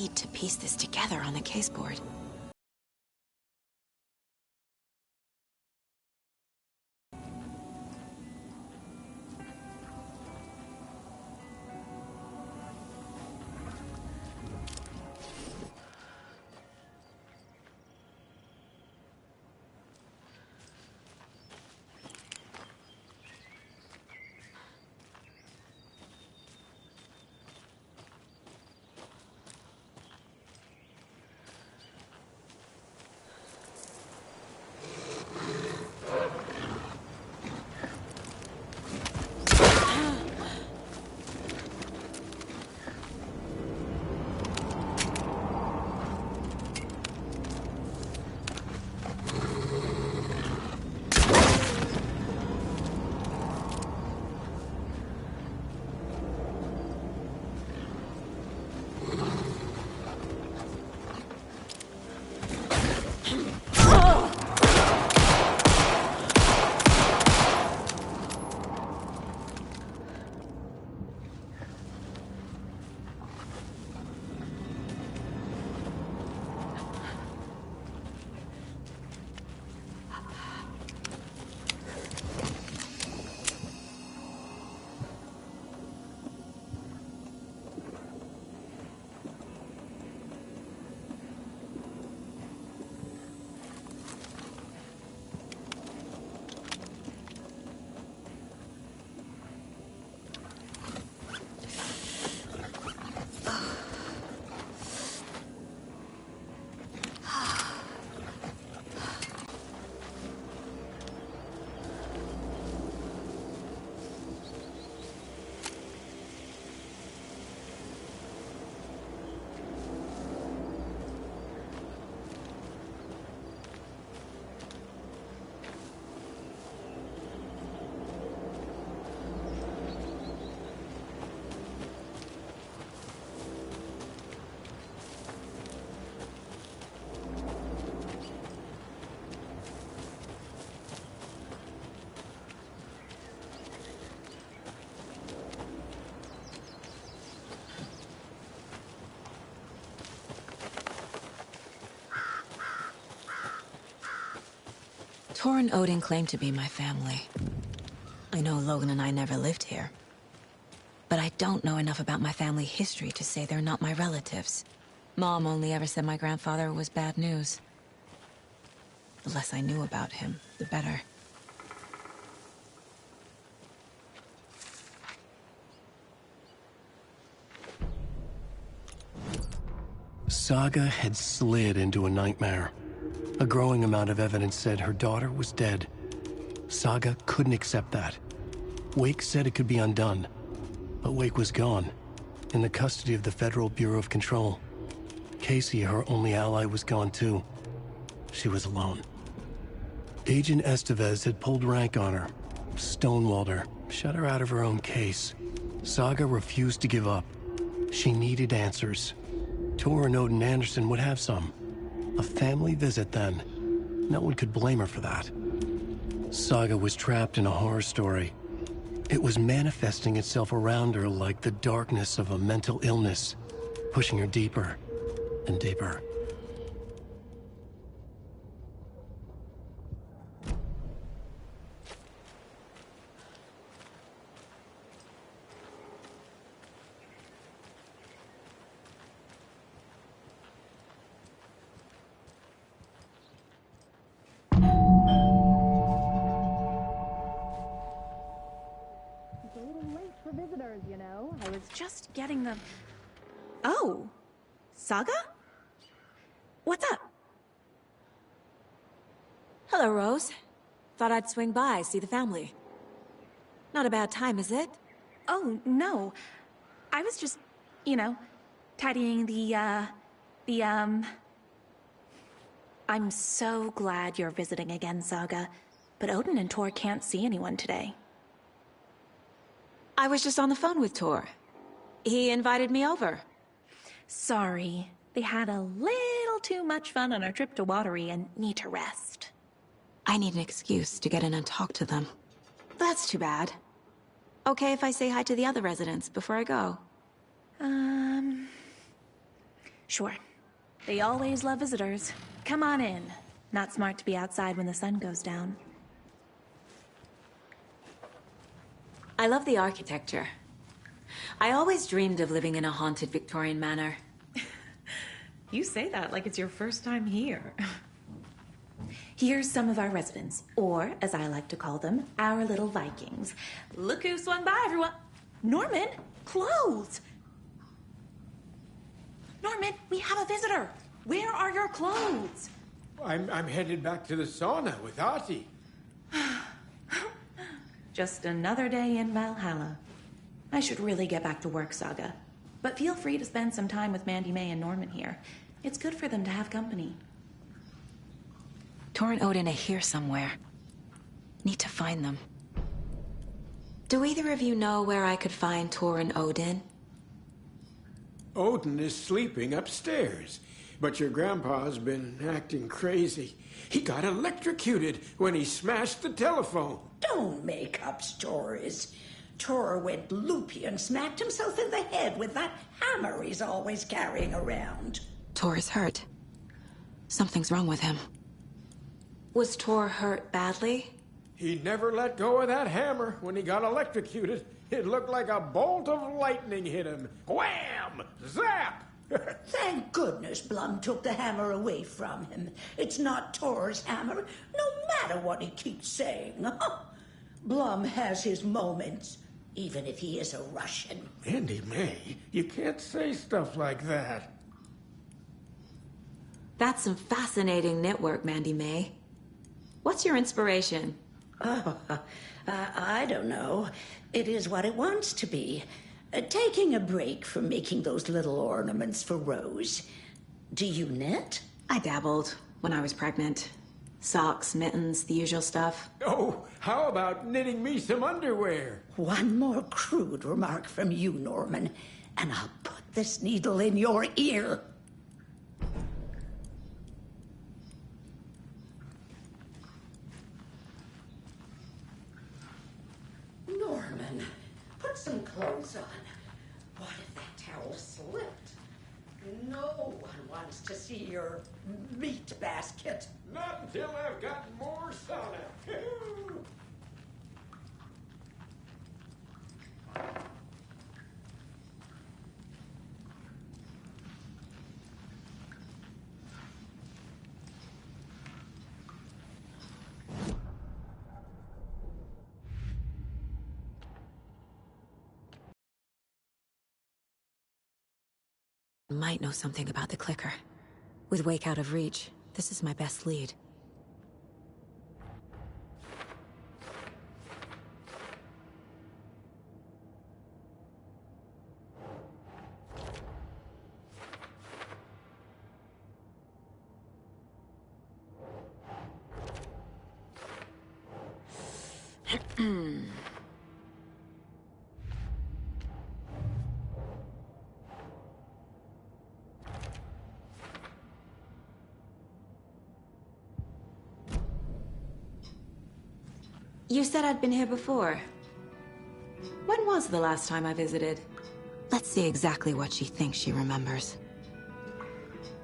need to piece this together on the caseboard. Tor and Odin claim to be my family. I know Logan and I never lived here. But I don't know enough about my family history to say they're not my relatives. Mom only ever said my grandfather was bad news. The less I knew about him, the better. Saga had slid into a nightmare. A growing amount of evidence said her daughter was dead. Saga couldn't accept that. Wake said it could be undone. But Wake was gone, in the custody of the Federal Bureau of Control. Casey, her only ally, was gone too. She was alone. Agent Estevez had pulled rank on her, stonewalled her, shut her out of her own case. Saga refused to give up. She needed answers. Tor and Odin Anderson would have some. A family visit, then. No one could blame her for that. Saga was trapped in a horror story. It was manifesting itself around her like the darkness of a mental illness, pushing her deeper and deeper. I was just getting the... Oh, Saga? What's up? Hello, Rose. Thought I'd swing by, see the family. Not a bad time, is it? Oh, no. I was just, tidying I'm so glad you're visiting again, Saga. But Odin and Tor can't see anyone today. I was just on the phone with Tor. He invited me over. Sorry. They had a little too much fun on our trip to Watery and need to rest. I need an excuse to get in and talk to them. That's too bad. Okay if I say hi to the other residents before I go? Sure. They always love visitors. Come on in. Not smart to be outside when the sun goes down. I love the architecture. I always dreamed of living in a haunted Victorian manor. You say that like it's your first time here. Here's some of our residents, or as I like to call them, our little Vikings. Look who swung by, everyone. Norman, clothes. Norman, we have a visitor. Where are your clothes? I'm headed back to the sauna with Ahti. Just another day in Valhalla. I should really get back to work, Saga. But feel free to spend some time with Mandy May and Norman here. It's good for them to have company. Tor and Odin are here somewhere. Need to find them. Do either of you know where I could find Tor and Odin? Odin is sleeping upstairs, but your grandpa's been acting crazy. He got electrocuted when he smashed the telephone. Don't make up stories. Tor went loopy and smacked himself in the head with that hammer he's always carrying around. Tor is hurt. Something's wrong with him. Was Tor hurt badly? He never let go of that hammer when he got electrocuted. It looked like a bolt of lightning hit him. Wham! Zap! Thank goodness Blum took the hammer away from him. It's not Tor's hammer, no matter what he keeps saying. Blum has his moments, even if he is a Russian. Mandy May, you can't say stuff like that. That's some fascinating knitwork, Mandy May. What's your inspiration? Oh, I don't know. It is what it wants to be. Taking a break from making those little ornaments for Rose. Do you knit? I dabbled when I was pregnant. Socks, mittens, the usual stuff. Oh, how about knitting me some underwear? One more crude remark from you, Norman, and I'll put this needle in your ear. Norman, put some clothes on. What if that towel slipped? No one wants to see your meat basket. Not until I've got more sauna. Might know something about the clicker. With Wake out of reach, this is my best lead. You said I'd been here before. When was the last time I visited? Let's see exactly what she thinks she remembers.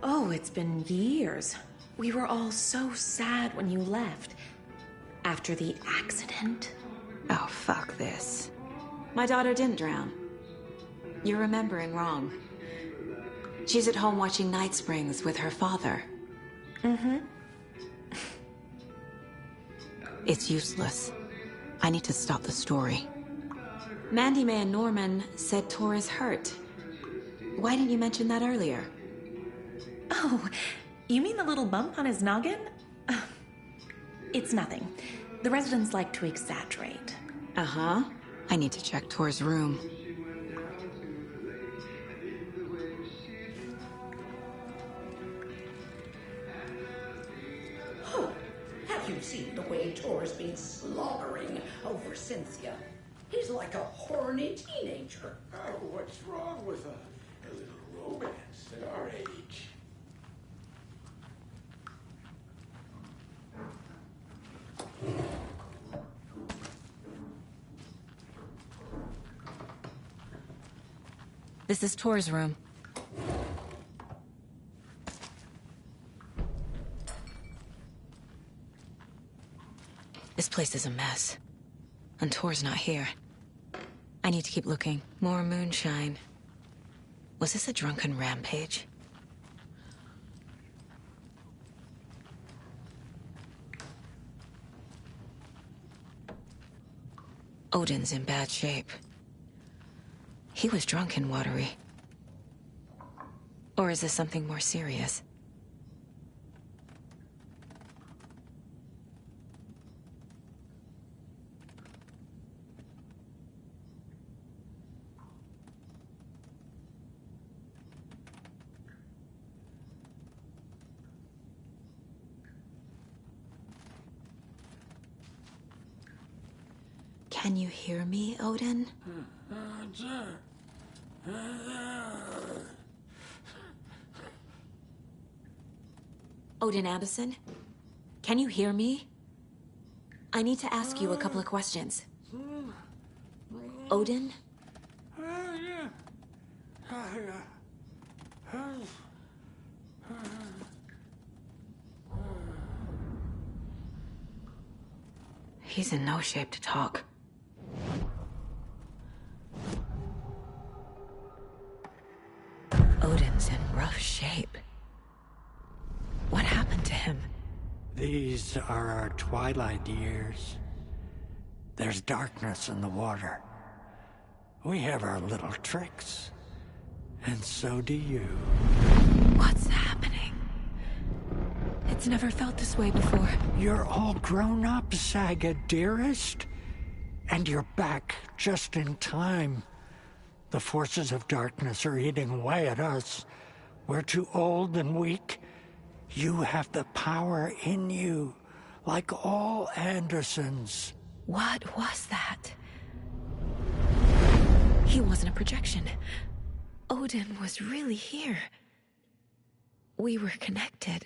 Oh, it's been years. We were all so sad when you left. After the accident. Oh, fuck this. My daughter didn't drown. You're remembering wrong. She's at home watching Night Springs with her father. Mm-hmm. It's useless. I need to stop the story. Mandy May and Norman said Tor is hurt. Why didn't you mention that earlier? Oh, you mean the little bump on his noggin? It's nothing. The residents like to exaggerate. Uh-huh. I need to check Tor's room. Have you seen the way Tor's been slobbering over Cynthia? He's like a horny teenager. Oh, what's wrong with a little romance at our age? This is Tor's room. This place is a mess. And Tor's not here. I need to keep looking. More moonshine. Was this a drunken rampage? Odin's in bad shape. He was drunk and watery. Or is this something more serious? Can you hear me, Odin? Odin Addison? Can you hear me? I need to ask you a couple of questions. Odin? He's in no shape to talk. Odin's in rough shape. What happened to him? These are our twilight years. There's darkness in the water. We have our little tricks. And so do you. What's happening? It's never felt this way before. You're all grown up, Saga, dearest. And you're back just in time. The forces of darkness are eating away at us. We're too old and weak. You have the power in you, like all Andersons. What was that? He wasn't a projection. Odin was really here. We were connected.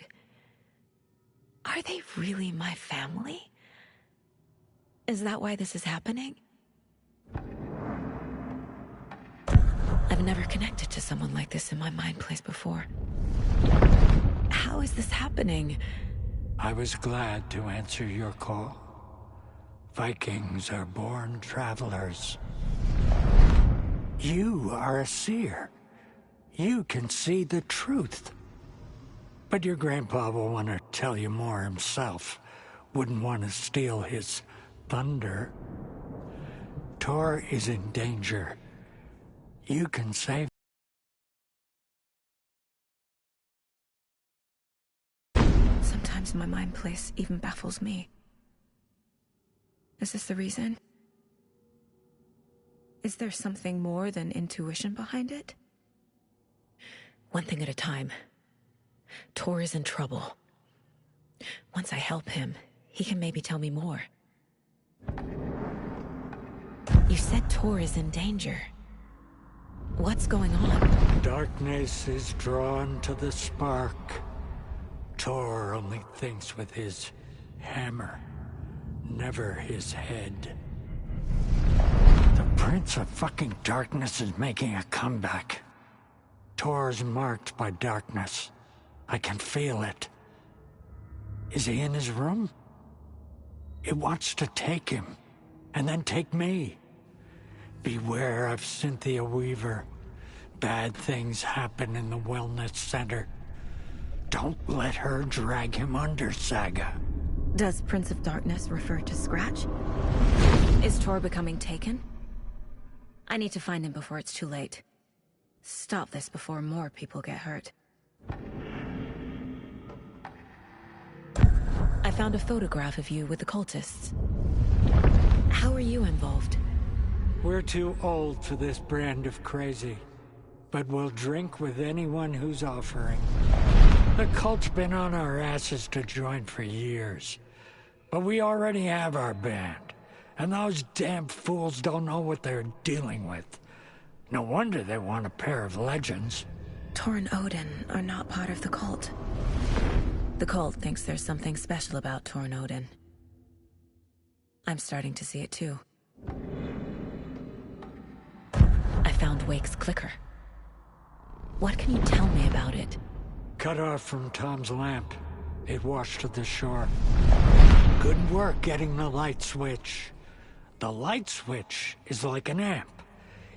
Are they really my family? Is that why this is happening? I've never connected to someone like this in my mind place before. How is this happening? I was glad to answer your call. Vikings are born travelers. You are a seer. You can see the truth. But your grandpa will want to tell you more himself. Wouldn't want to steal his thunder. Tor is in danger. You can save. Sometimes my mind place even baffles me. Is this the reason? Is there something more than intuition behind it? One thing at a time. Tor is in trouble. Once I help him, he can maybe tell me more. You said Tor is in danger. What's going on? Darkness is drawn to the spark. Tor only thinks with his hammer, never his head. The Prince of fucking Darkness is making a comeback. Tor's marked by darkness. I can feel it. Is he in his room? It wants to take him, and then take me. Beware of Cynthia Weaver. Bad things happen in the wellness center. Don't let her drag him under, Saga. Does Prince of Darkness refer to Scratch? Is Tor becoming taken? I need to find him before it's too late. Stop this before more people get hurt. I found a photograph of you with the cultists. How are you involved? We're too old for this brand of crazy, but we'll drink with anyone who's offering. The cult's been on our asses to join for years, but we already have our band, and those damn fools don't know what they're dealing with. No wonder they want a pair of legends. Tor and Odin are not part of the cult. The cult thinks there's something special about Tor and Odin. I'm starting to see it too. I found Wake's clicker. What can you tell me about it? Cut off from Tom's lamp. It washed to the shore. Good work getting the light switch. The light switch is like an amp.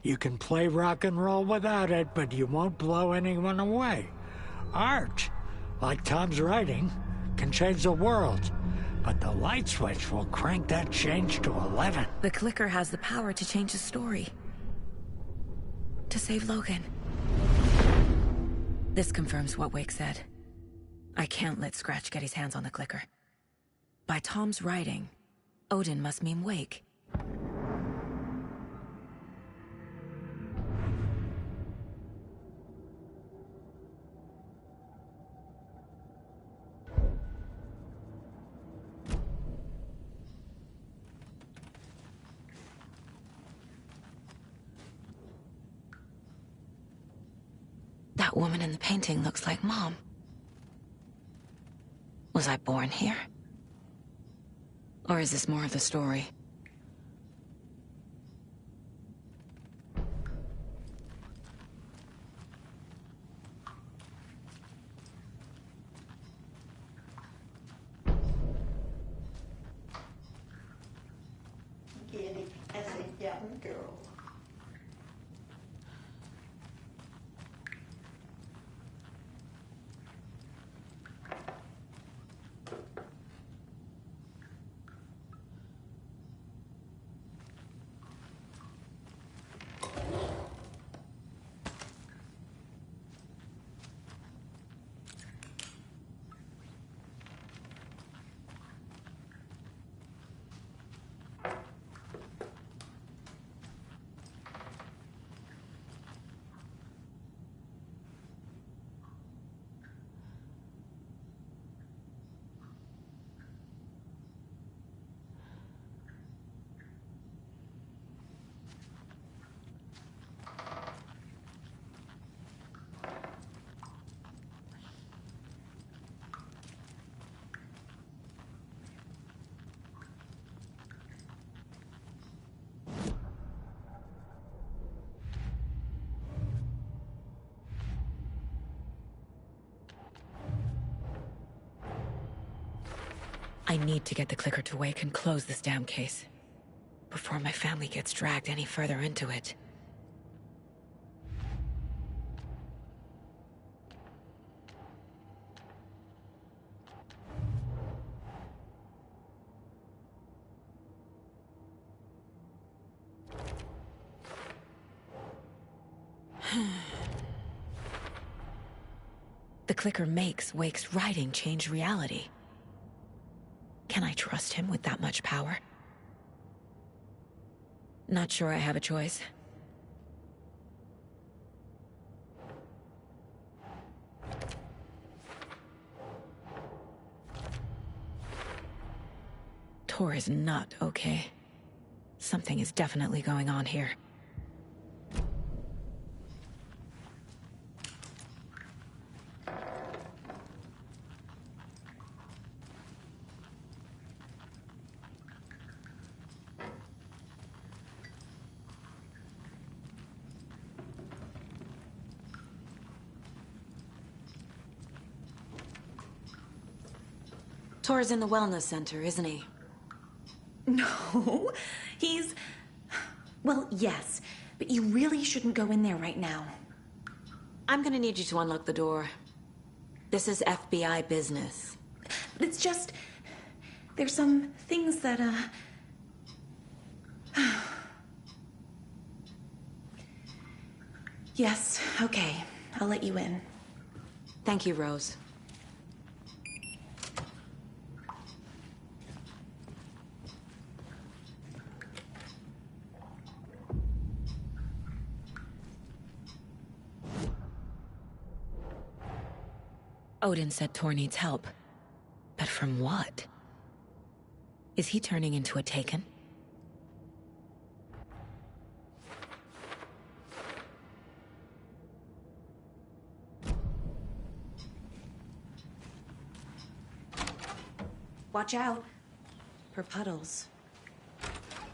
You can play rock and roll without it, but you won't blow anyone away. Art, like Tom's writing, can change the world, but the light switch will crank that change to 11. The clicker has the power to change the story. To save Logan. This confirms what Wake said. I can't let Scratch get his hands on the clicker. By Tom's writing, Odin must mean Wake. That woman in the painting looks like Mom. Was I born here? Or is this more of the story? Get it as a young girl. I need to get the clicker to Wake and close this damn case. Before my family gets dragged any further into it. The clicker makes Wake's writing change reality. Can I trust him with that much power? Not sure I have a choice. Tor is not okay. Something is definitely going on here. Tor's in the wellness center, isn't he? No, he's... Well, yes, but you really shouldn't go in there right now. I'm gonna need you to unlock the door. This is FBI business. But it's just... There's some things that, Yes, okay. I'll let you in. Thank you, Rose. Odin said Tor needs help. But from what? Is he turning into a Taken? Watch out for puddles.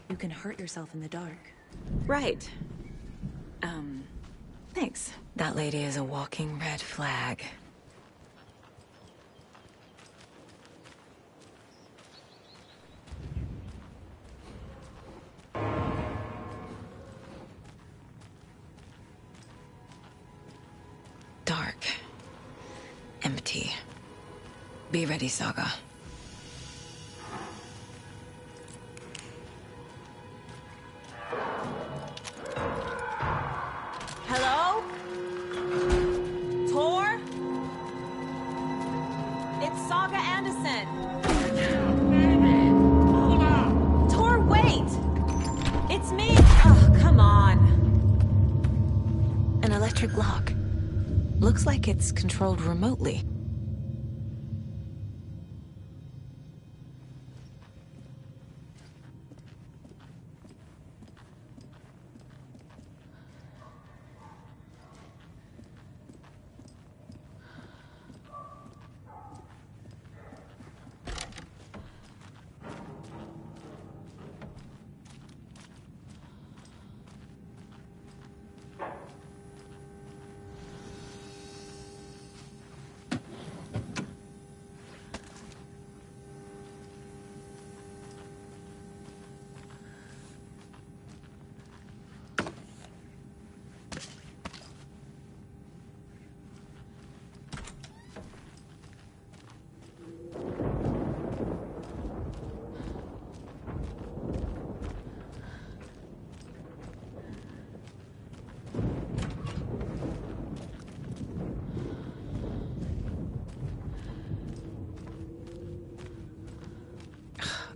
You can hurt yourself in the dark. Right. Thanks. That lady is a walking red flag. empty. Be ready, Saga. Hello? Tor? It's Saga Anderson. Tor, wait! It's me! Oh, come on. An electric lock. Looks like it's controlled remotely.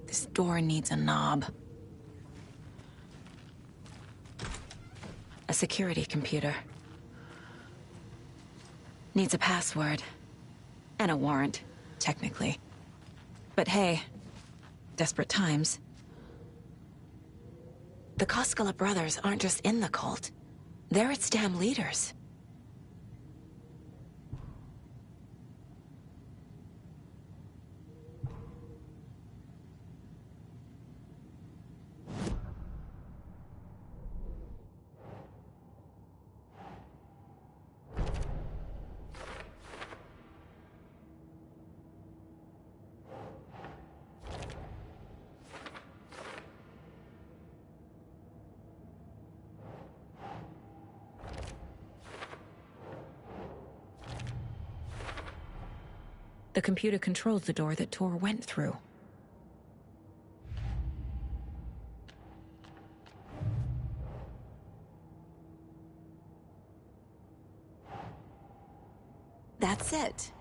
This door needs a knob. A security computer. Needs a password. And a warrant, technically. But hey, desperate times. The Koskela brothers aren't just in the cult. They're its damn leaders. The computer controls the door that Tor went through. That's it.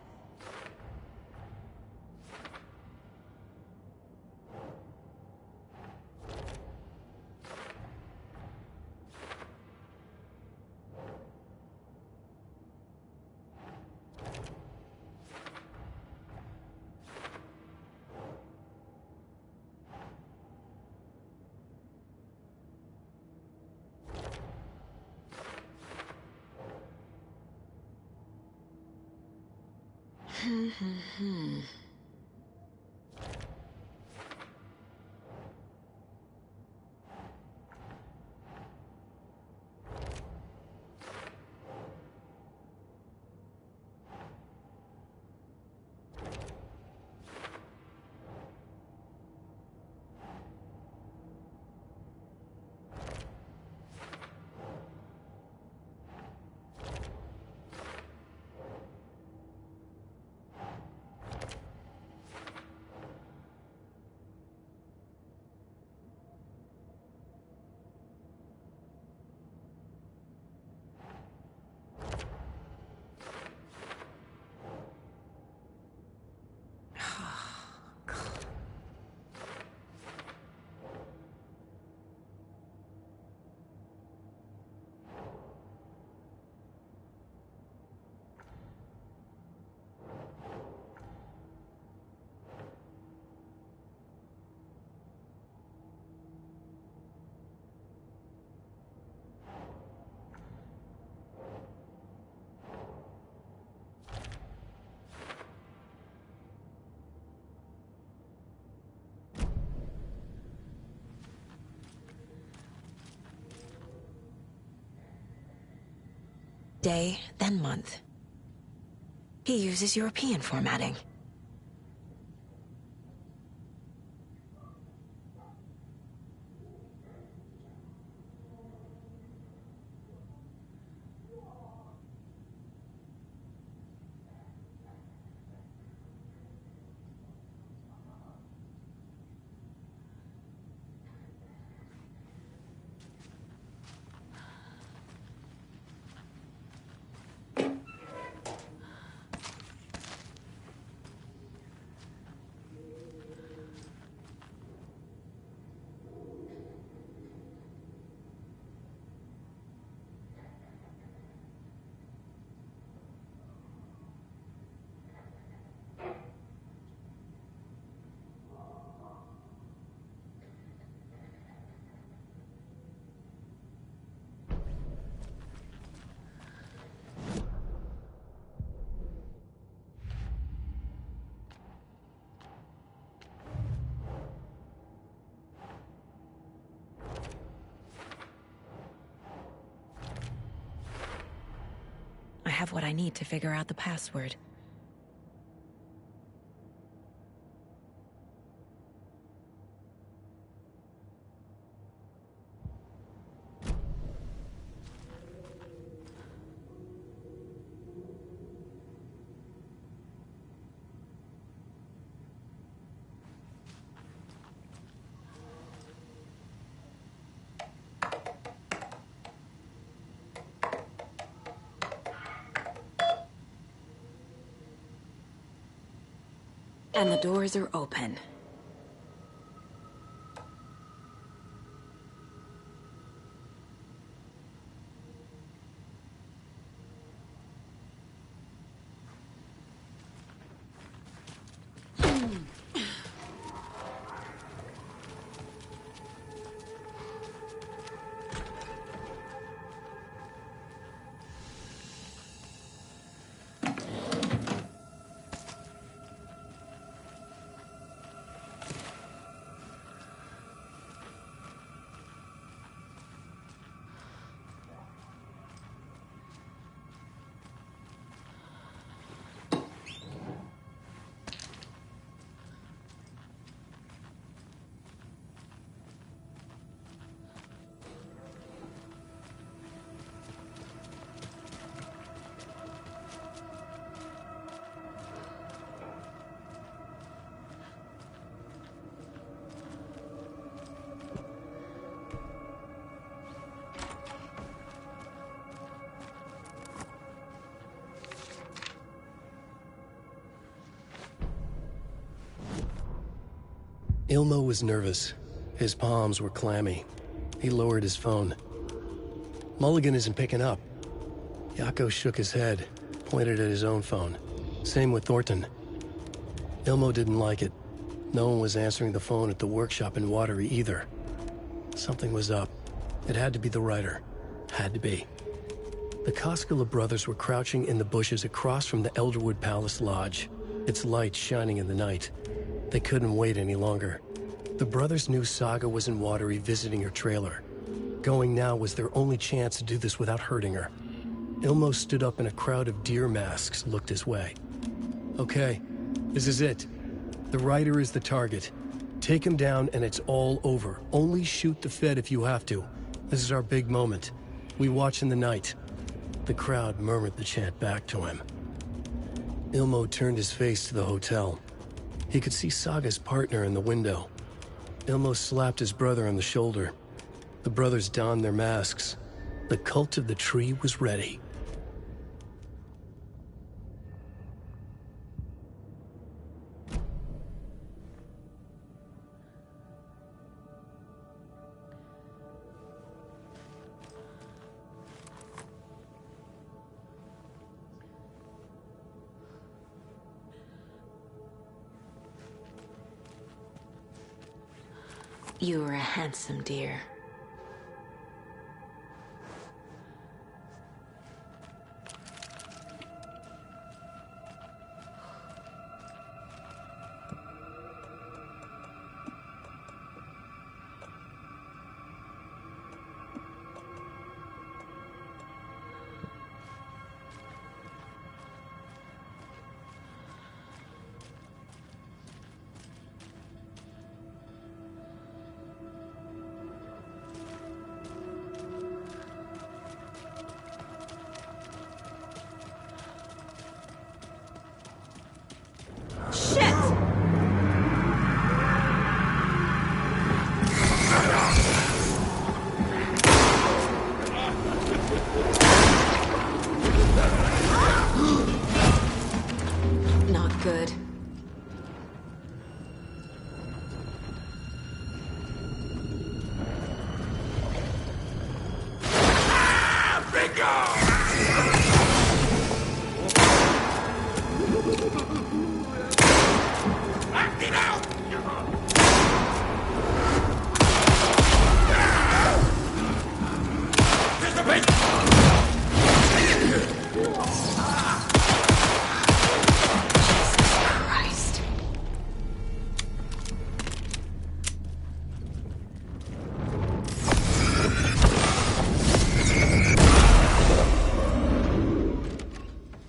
Day, then month. He uses European formatting. have what I need to figure out the password. And the doors are open. Ilmo was nervous. His palms were clammy. He lowered his phone. Mulligan isn't picking up. Yako shook his head, pointed at his own phone. Same with Thornton. Ilmo didn't like it. No one was answering the phone at the workshop in Watery either. Something was up. It had to be the writer. Had to be. The Koskela brothers were crouching in the bushes across from the Elderwood Palace Lodge, its lights shining in the night. They couldn't wait any longer. The brothers knew Saga was in Watery visiting her trailer. Going now was their only chance to do this without hurting her. Ilmo stood up and a crowd of deer masks looked his way. Okay, this is it. The writer is the target. Take him down and it's all over. Only shoot the Fed if you have to. This is our big moment. We watch in the night. The crowd murmured the chant back to him. Ilmo turned his face to the hotel. He could see Saga's partner in the window. Ilmo slapped his brother on the shoulder. The brothers donned their masks. The cult of the tree was ready. You were a handsome deer. Not good.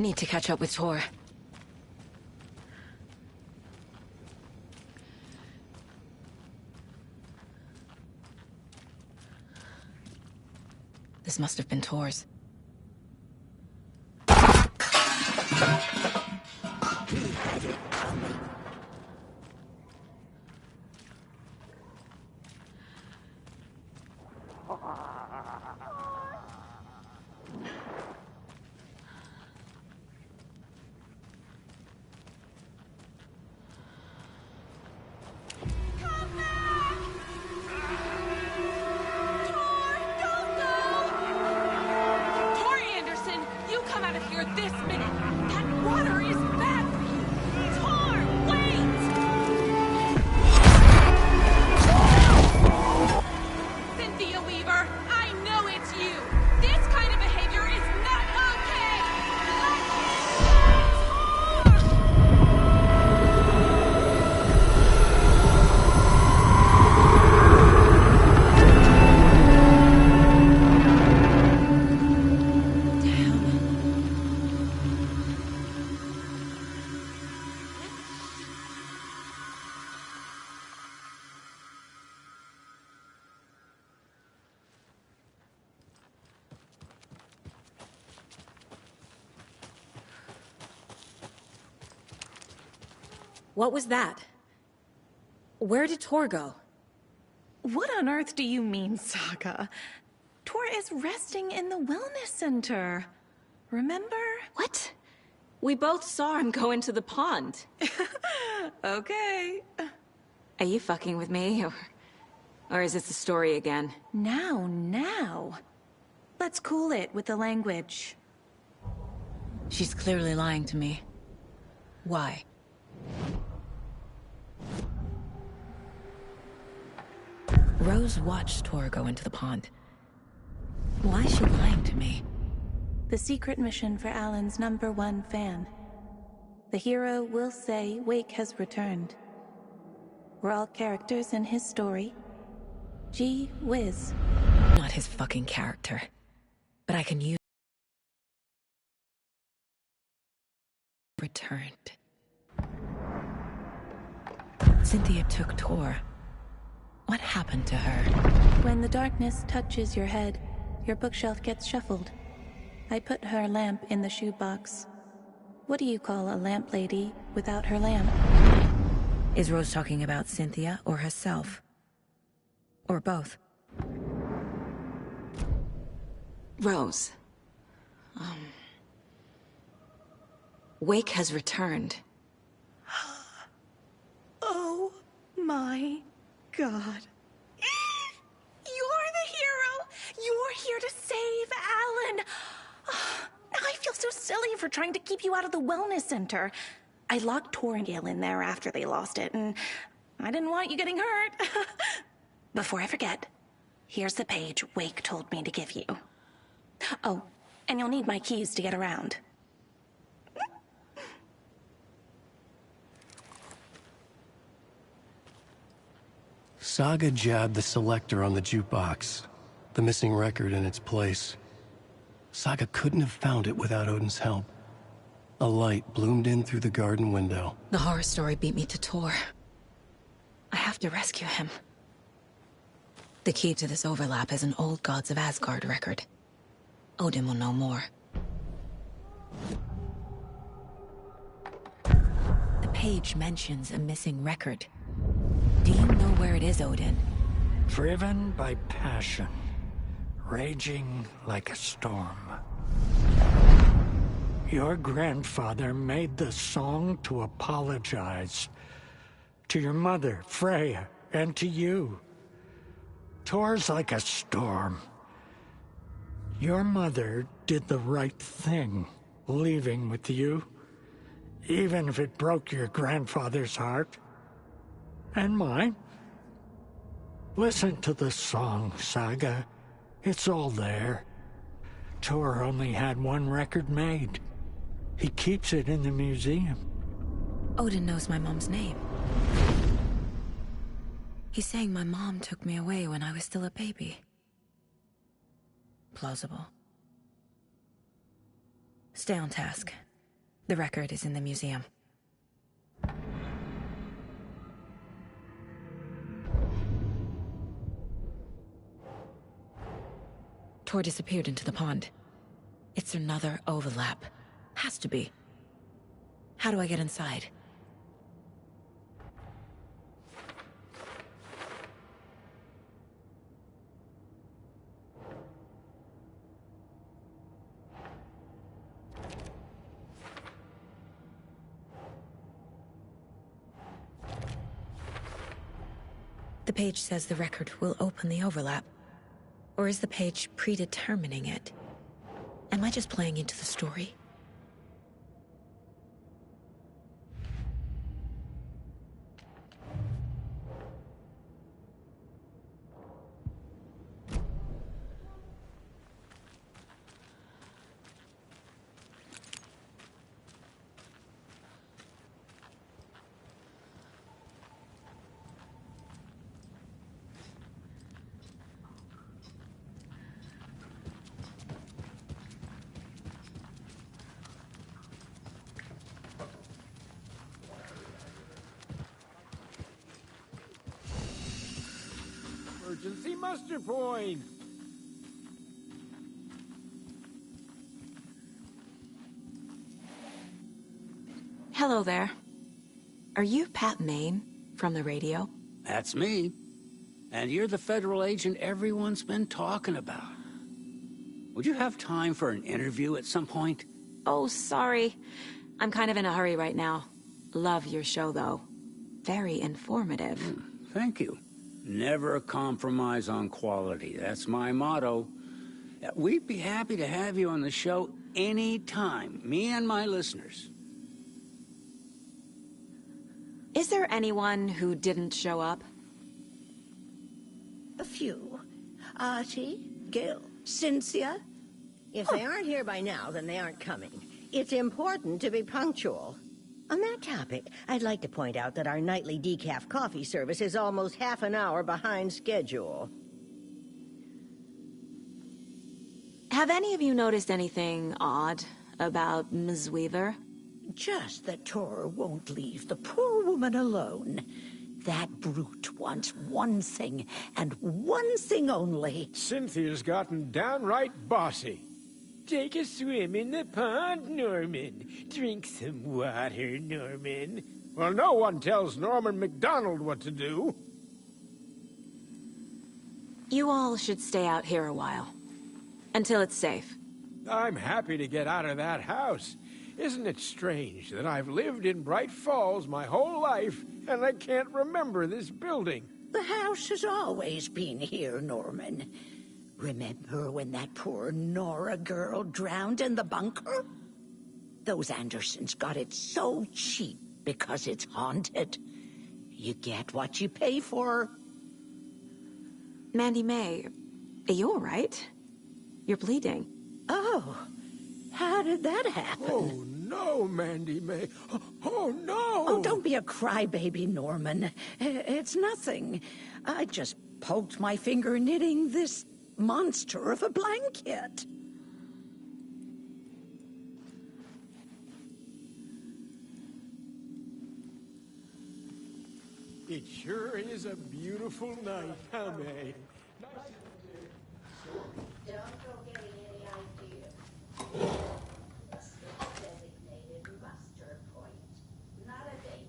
need to catch up with Tor. This must have been Tor's. What was that? Where did Tor go? What on earth do you mean, Saga? Tor is resting in the wellness center. Remember? What? We both saw him go into the pond. Okay. Are you fucking with me, or is this the story again? Now. Let's cool it with the language. She's clearly lying to me. Why? Rose watched Tor go into the pond. Why is she lying to me? The secret mission for Alan's #1 fan. The hero will say Wake has returned. We're all characters in his story. Gee whiz. Not his fucking character. But I can use... Returned. Cynthia took Tor. What happened to her? When the darkness touches your head, your bookshelf gets shuffled. I put her lamp in the shoebox. What do you call a lamp lady without her lamp? Is Rose talking about Cynthia or herself? Or both? Rose. Wake has returned. Oh my God. You're the hero! You're here to save Alan! I feel so silly for trying to keep you out of the wellness center. I locked Tor and Gale in there after they lost it, and I didn't want you getting hurt. Before I forget, here's the page Wake told me to give you. Oh, and you'll need my keys to get around. Saga jabbed the selector on the jukebox, the missing record in its place. Saga couldn't have found it without Odin's help. A light bloomed in through the garden window. The horror story beat me to Tor. I have to rescue him. The key to this overlap is an old Gods of Asgard record. Odin will know more. The page mentions a missing record. Do you know where it is, Odin? Driven by passion, raging like a storm. Your grandfather made the song to apologize. To your mother, Freya, and to you. Tor's like a storm. Your mother did the right thing, leaving with you. Even if it broke your grandfather's heart. And mine. Listen to the song, Saga. It's all there. Tor only had one record made. He keeps it in the museum. Odin knows my mom's name. He's saying my mom took me away when I was still a baby. Plausible. Stay on task. The record is in the museum. Tor disappeared into the pond. It's another overlap. Has to be. How do I get inside? The page says the record will open the overlap. Or is the page predetermining it? Am I just playing into the story? Emergency muster point! Hello there. Are you Pat Maine from the radio? That's me. And you're the federal agent everyone's been talking about. Would you have time for an interview at some point? Oh, sorry. I'm kind of in a hurry right now. Love your show, though. Very informative. Thank you. Never compromise on quality. That's my motto. We'd be happy to have you on the show anytime, me and my listeners. Is there anyone who didn't show up? A few. Artie, Gil, Cynthia. If they aren't here by now, then they aren't coming. It's important to be punctual. On that topic, I'd like to point out that our nightly decaf coffee service is almost half an hour behind schedule. Have any of you noticed anything odd about Ms. Weaver? Just that Tor won't leave the poor woman alone. That brute wants one thing, and one thing only. Cynthia's gotten downright bossy. Take a swim in the pond, Norman. Drink some water, Norman. Well, no one tells Norman MacDonald what to do. You all should stay out here a while. Until it's safe. I'm happy to get out of that house. Isn't it strange that I've lived in Bright Falls my whole life, and I can't remember this building? The house has always been here, Norman. Remember when that poor Nora girl drowned in the bunker? Those Andersons got it so cheap because it's haunted. You get what you pay for. Mandy May, are you all right? You're bleeding. Oh, how did that happen? Oh, no, Mandy May. Oh, no! Oh, don't be a crybaby, Norman. It's nothing. I just poked my finger knitting this monster of a blanket. It sure is a beautiful night, huh, May? Don't go getting any ideas. Just a designated muster point, not a date.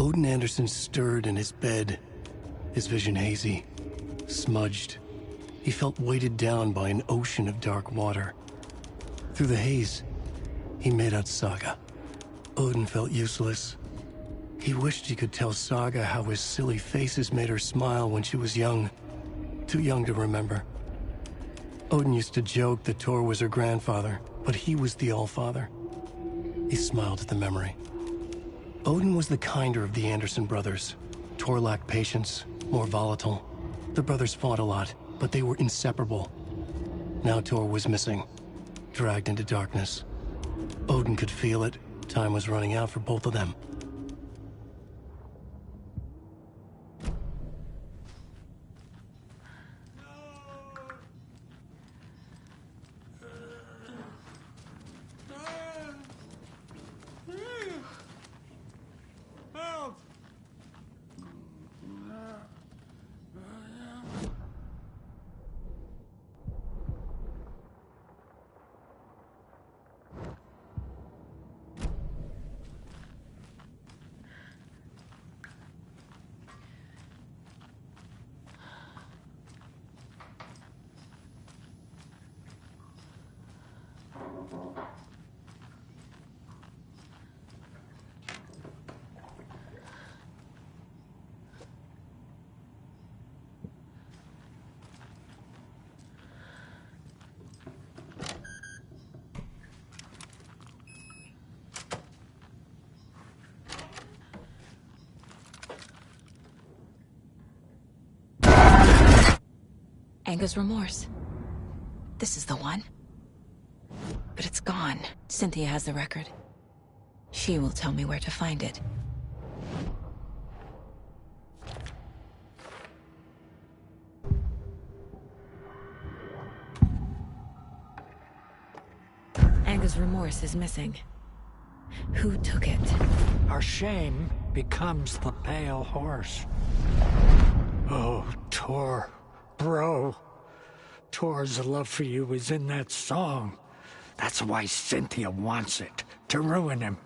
Odin Anderson stirred in his bed, his vision hazy, smudged. He felt weighted down by an ocean of dark water. Through the haze, he made out Saga. Odin felt useless. He wished he could tell Saga how his silly faces made her smile when she was young. Too young to remember. Odin used to joke that Tor was her grandfather, but he was the Allfather. He smiled at the memory. Odin was the kinder of the Anderson brothers. Tor lacked patience, more volatile. The brothers fought a lot, but they were inseparable. Now Tor was missing, dragged into darkness. Odin could feel it. Time was running out for both of them. Anger's Remorse. This is the one. But it's gone. Cynthia has the record. She will tell me where to find it. Anger's Remorse is missing. Who took it? Our shame becomes the pale horse. Oh, Tor. Bro. Tor's love for you is in that song. That's why Cynthia wants it, to ruin him.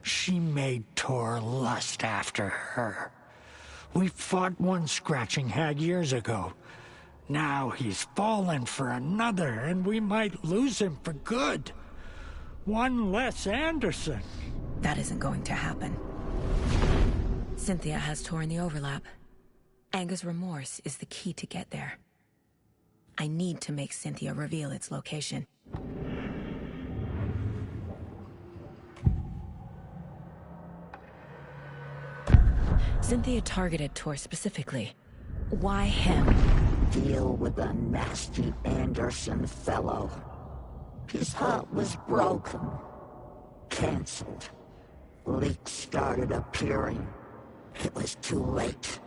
She made Tor lust after her. We fought one scratching hag years ago. Now he's fallen for another, and we might lose him for good. One less Anderson. That isn't going to happen. Cynthia has Tor in the overlap. Anger's Remorse is the key to get there. I need to make Cynthia reveal its location. Cynthia targeted Tor specifically. Why him? Deal with the nasty Anderson fellow. His heart was broken. Cancelled. Leaks started appearing. It was too late.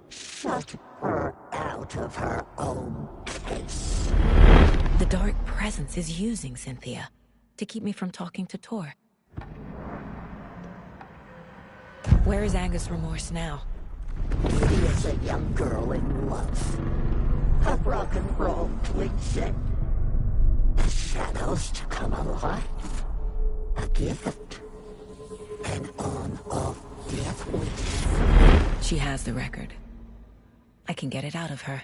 Shut her out of her own case. The Dark Presence is using Cynthia to keep me from talking to Tor. Where is Anger's Remorse now? She is a young girl in love. A rock and roll cliche. The shadows to come alive. A gift. An on-off death wish. She has the record. I can get it out of her.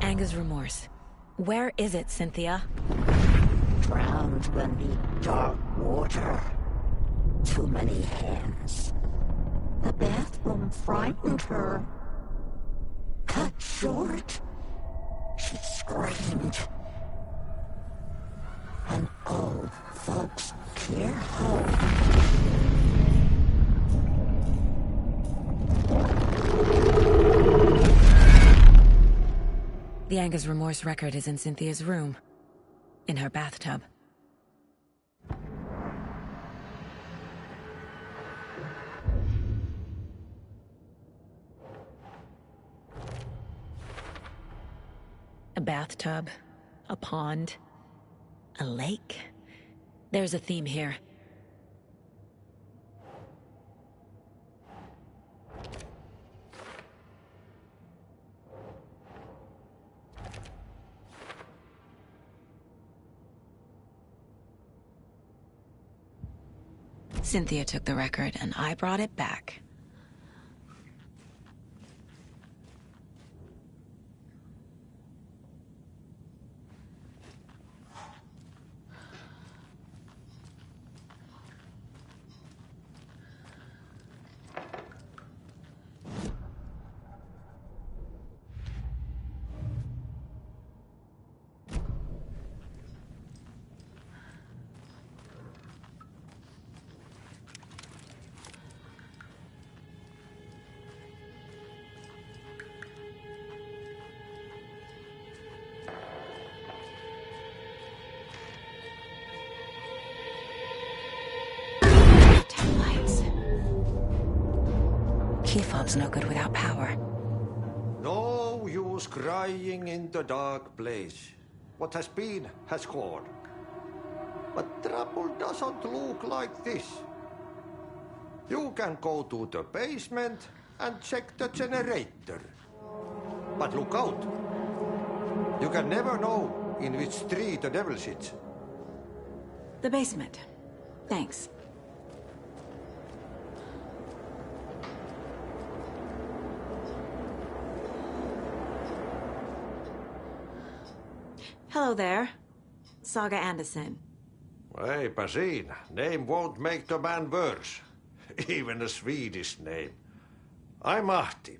Anger's Remorse. Where is it, Cynthia? Drowned beneath dark water. Too many hands. The bathroom frightened her. Cut short. She screamed. An old folks' care home. The Anger's Remorse record is in Cynthia's room. In her bathtub. A bathtub, a pond, a lake. There's a theme here. Cynthia took the record, and I brought it back. Key fob's no good without power. No use crying in the dark place. What has been has gone. But trouble doesn't look like this. You can go to the basement and check the generator. But look out. You can never know in which tree the devil sits. The basement. Thanks. Hello there. Saga Anderson. Hey, Basin, name won't make the man worse. Even a Swedish name. I'm Ahti.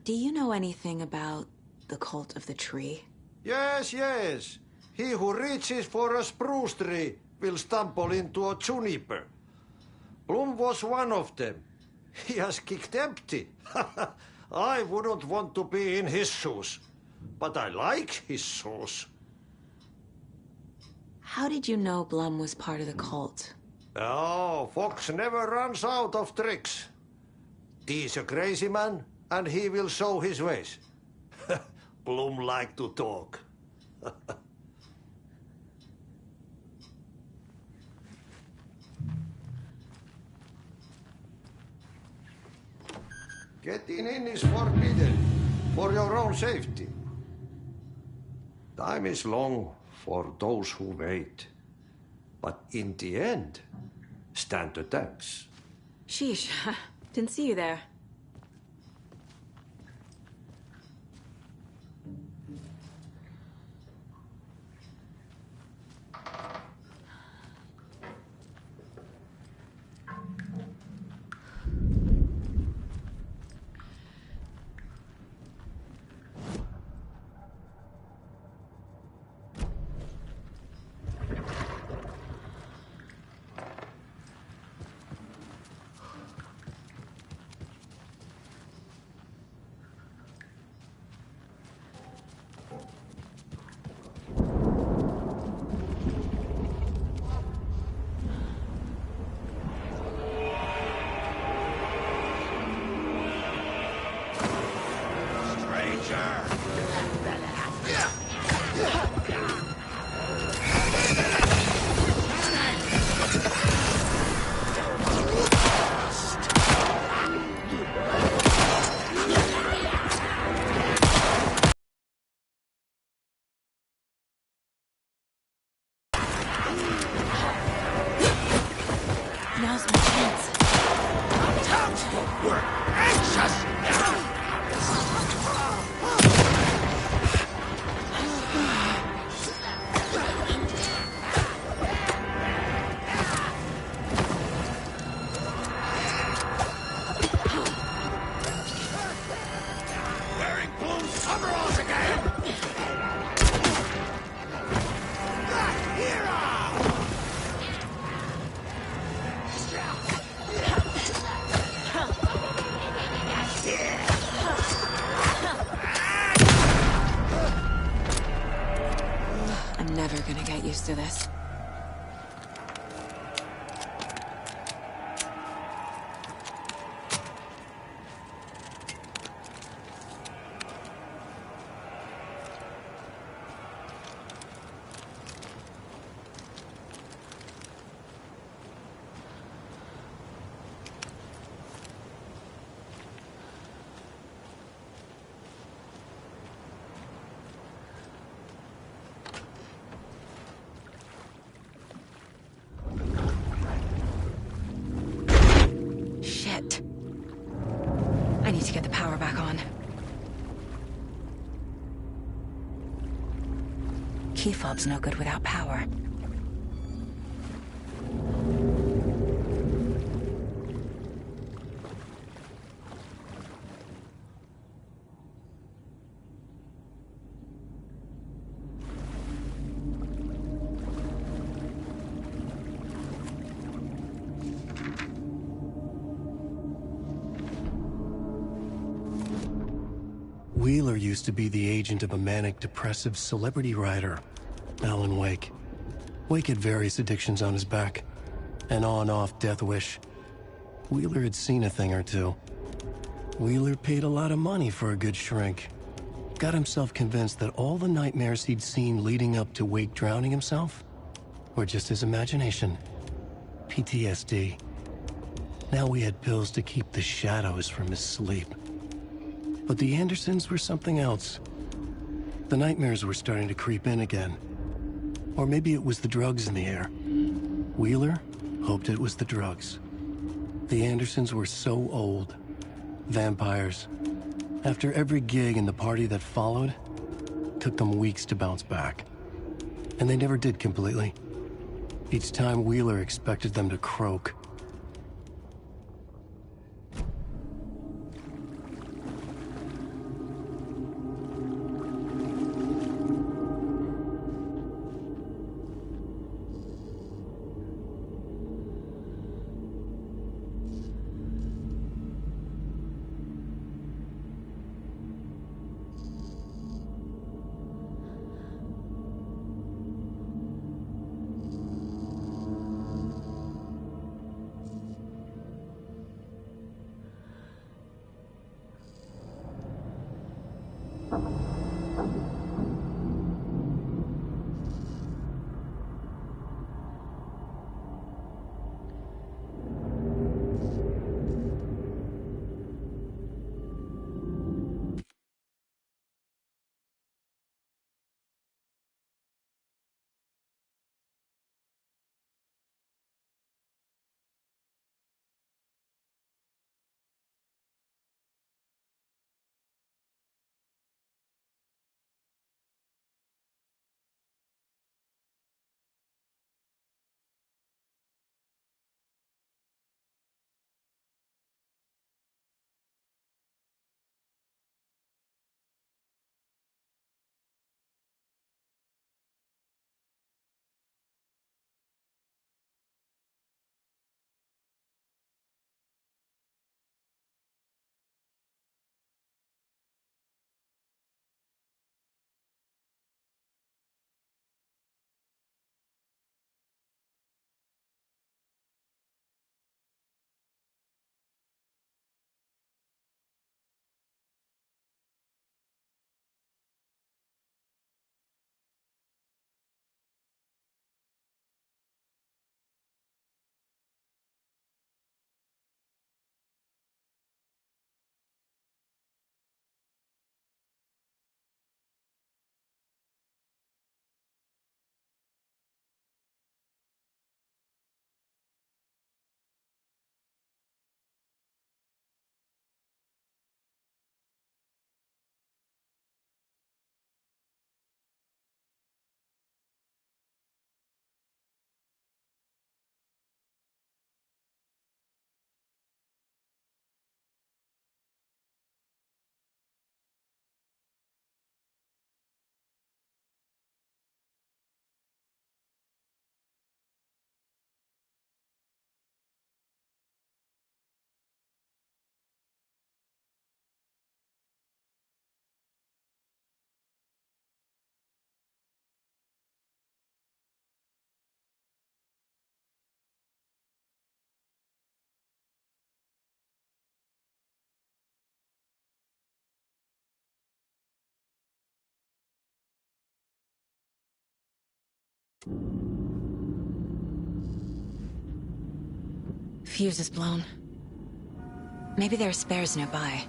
Do you know anything about the cult of the tree? Yes, yes. He who reaches for a spruce tree will stumble into a juniper. Blum was one of them. He has kicked empty. I wouldn't want to be in his shoes. But I like his shoes. How did you know Blum was part of the cult? Oh, Fox never runs out of tricks. He's a crazy man, and he will show his ways. Blum like to talk. Getting in is forbidden, for your own safety. Time is long for those who wait. But in the end, stand the thanks. Sheesh, didn't see you there. Now's my chance. We're anxious! Wearing Bloom's coveralls again! Key fob's no good without power. Wheeler used to be the agent of a manic-depressive celebrity writer, Alan Wake. Wake had various addictions on his back. An on-off death wish. Wheeler had seen a thing or two. Wheeler paid a lot of money for a good shrink. Got himself convinced that all the nightmares he'd seen leading up to Wake drowning himself were just his imagination. PTSD. Now we had pills to keep the shadows from his sleep. But the Andersons were something else. The nightmares were starting to creep in again. Or maybe it was the drugs in the air. Wheeler hoped it was the drugs. The Andersons were so old. Vampires. After every gig and the party that followed, took them weeks to bounce back. And they never did completely. Each time Wheeler expected them to croak. Fuse is blown. Maybe there are spares nearby.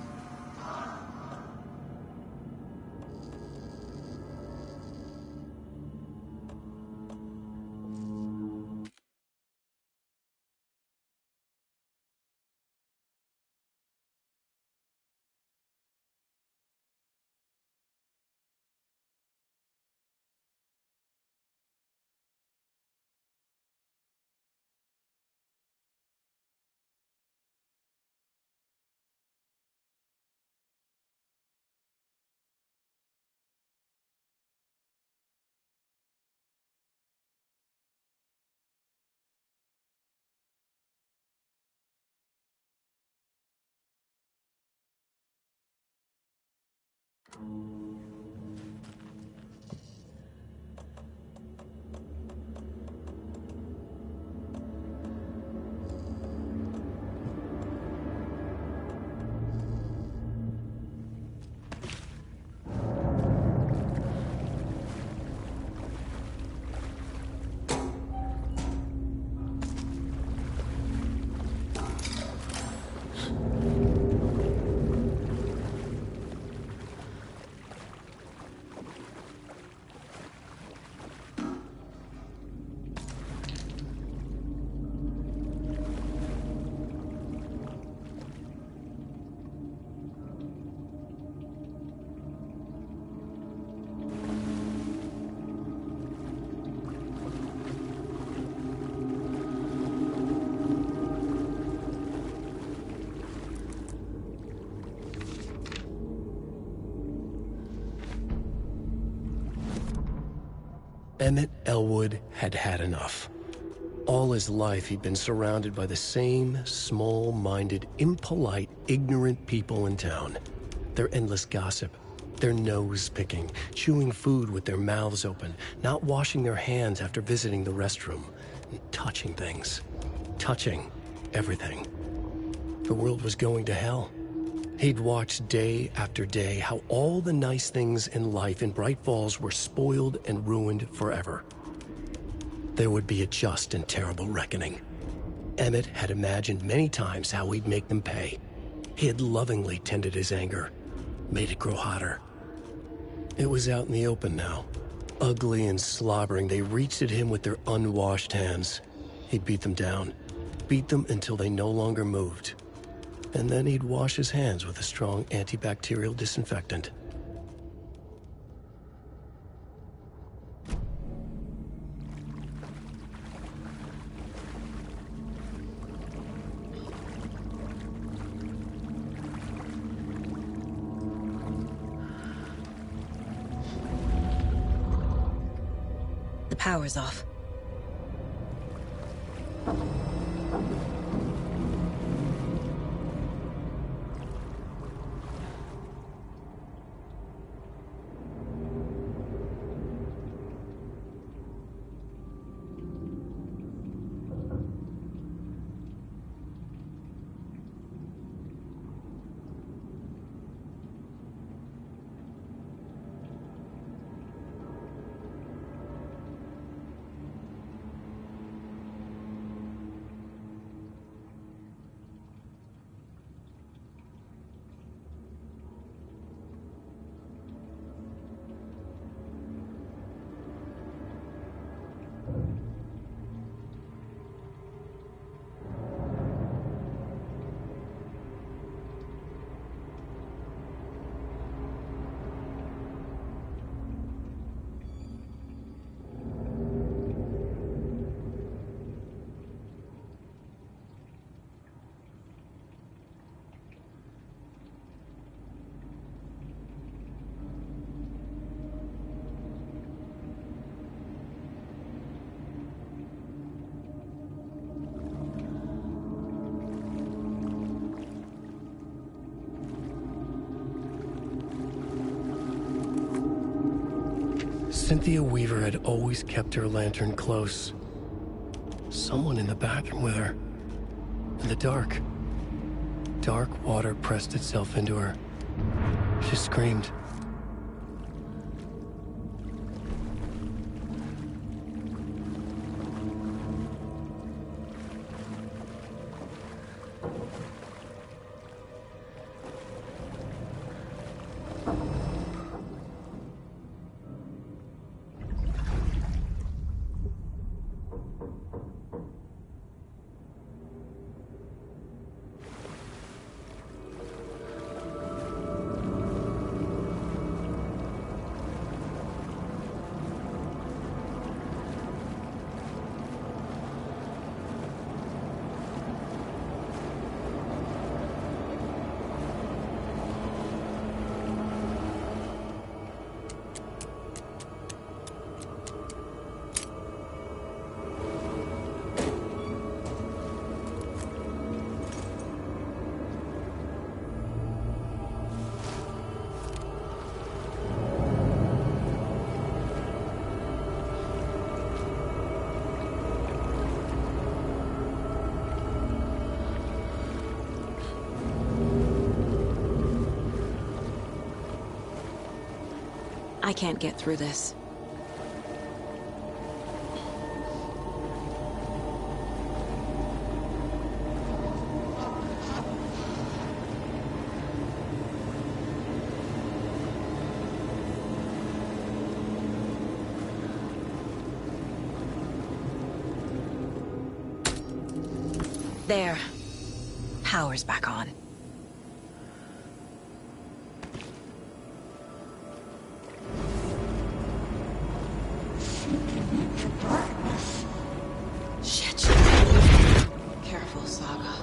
Emmett Elwood had had enough. All his life he'd been surrounded by the same small-minded, impolite, ignorant people in town. Their endless gossip, their nose-picking, chewing food with their mouths open, not washing their hands after visiting the restroom, and touching things. Touching everything. The world was going to hell. He'd watched day after day how all the nice things in life in Bright Falls were spoiled and ruined forever. There would be a just and terrible reckoning. Emmett had imagined many times how he'd make them pay. He had lovingly tended his anger, made it grow hotter. It was out in the open now. Ugly and slobbering, they reached at him with their unwashed hands. He'd beat them down, beat them until they no longer moved. And then he'd wash his hands with a strong antibacterial disinfectant. The power's off. Cynthia Weaver had always kept her lantern close. Someone in the bathroom with her. In the dark. Dark water pressed itself into her. She screamed. I can't get through this. There. Power's back on. Shit. Careful, Saga.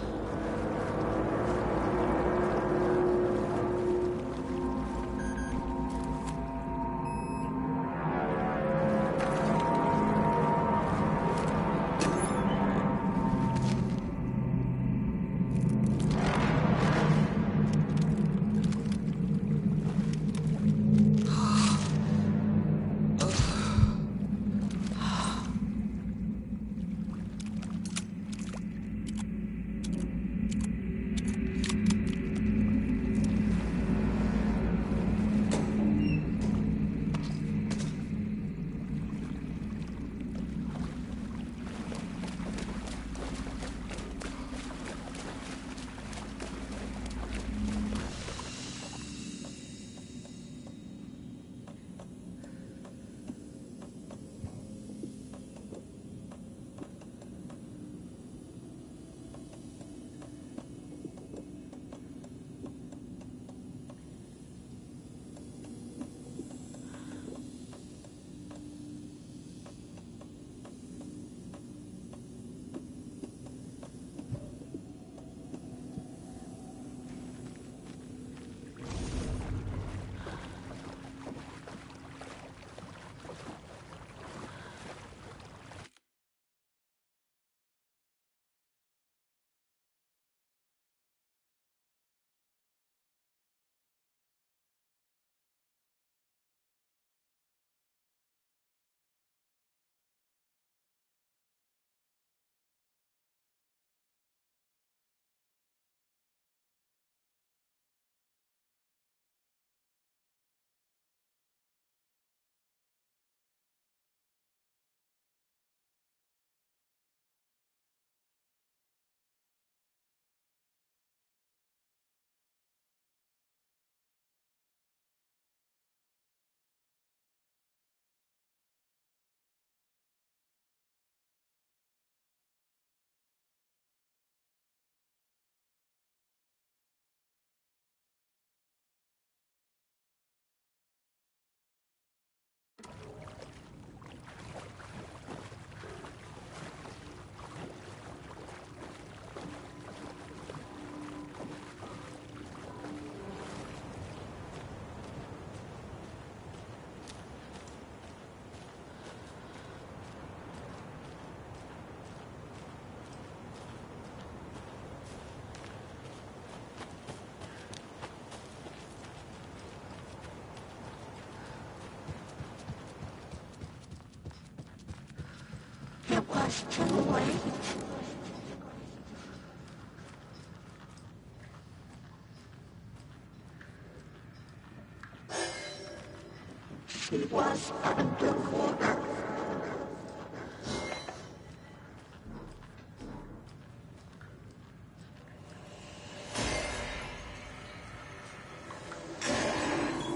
She was underwater.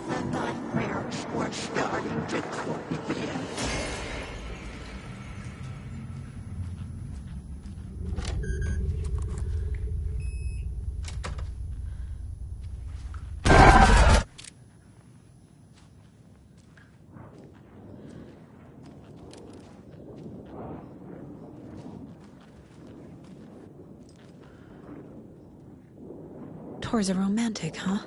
The nightmares were starting to creep in. Tor's a romantic, huh?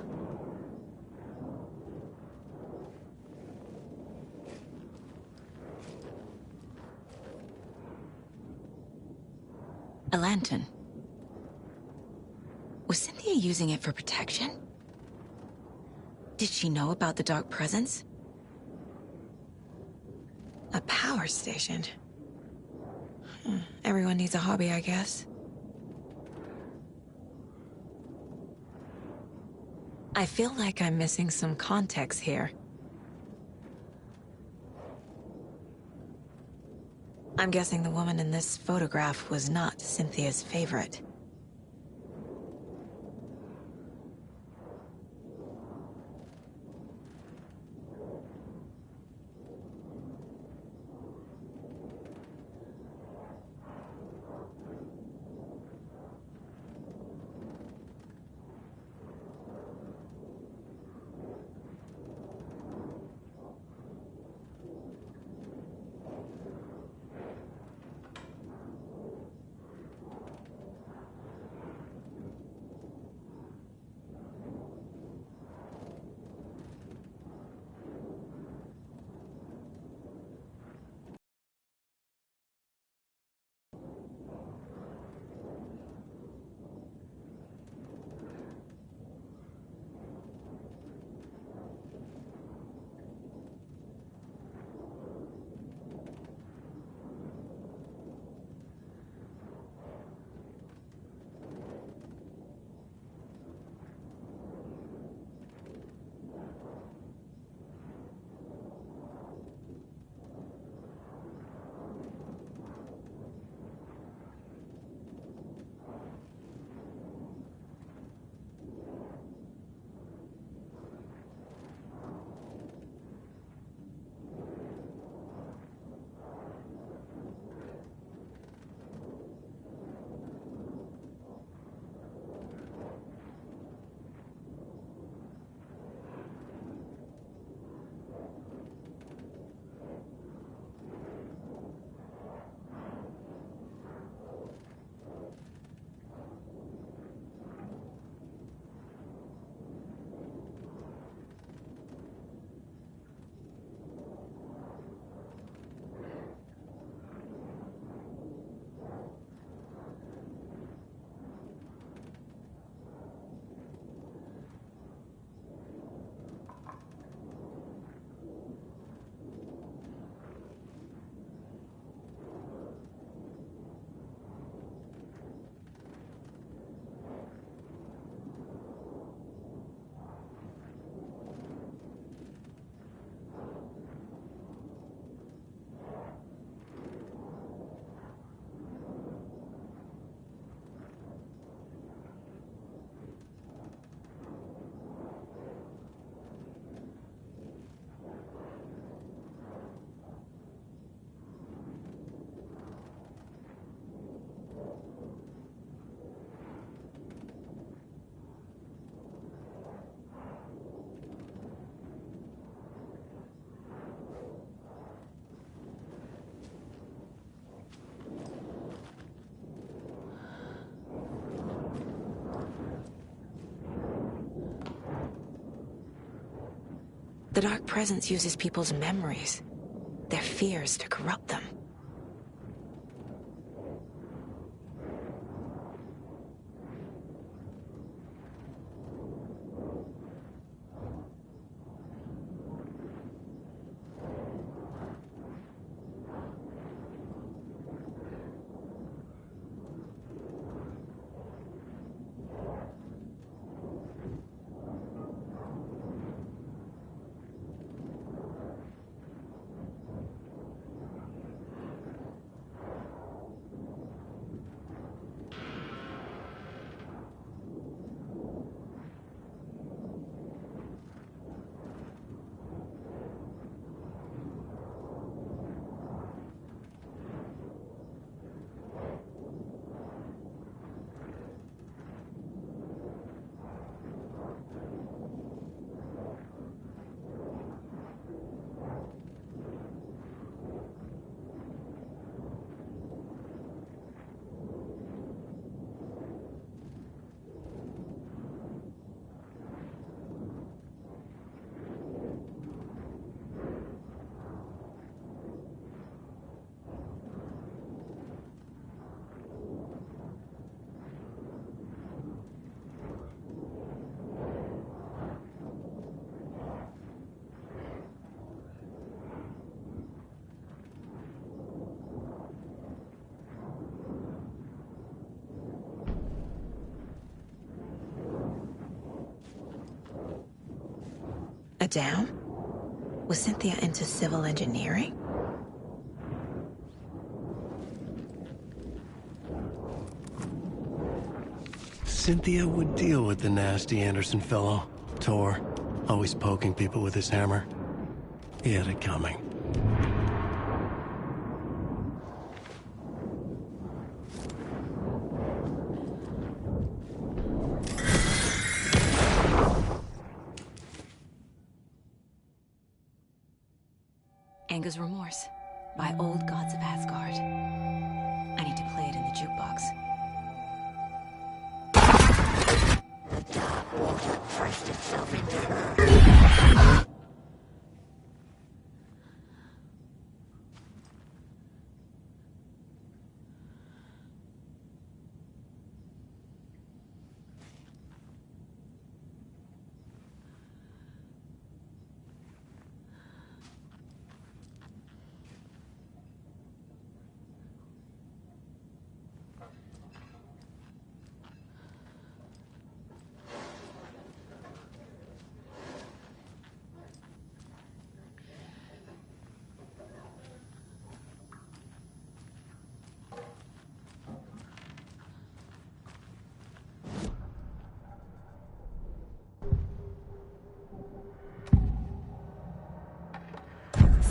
A lantern. Was Cynthia using it for protection? Did she know about the Dark Presence? A power station. Everyone needs a hobby, I guess. I feel like I'm missing some context here. I'm guessing the woman in this photograph was not Cynthia's favorite. The Dark Presence uses people's memories, their fears to corrupt them. A dam? Was Cynthia into civil engineering? Cynthia would deal with the nasty Anderson fellow, Tor, always poking people with his hammer. He had it coming. Anger's Remorse by Old Gods of Asgard. I need to play it in the jukebox. The dark water pressed itself into her.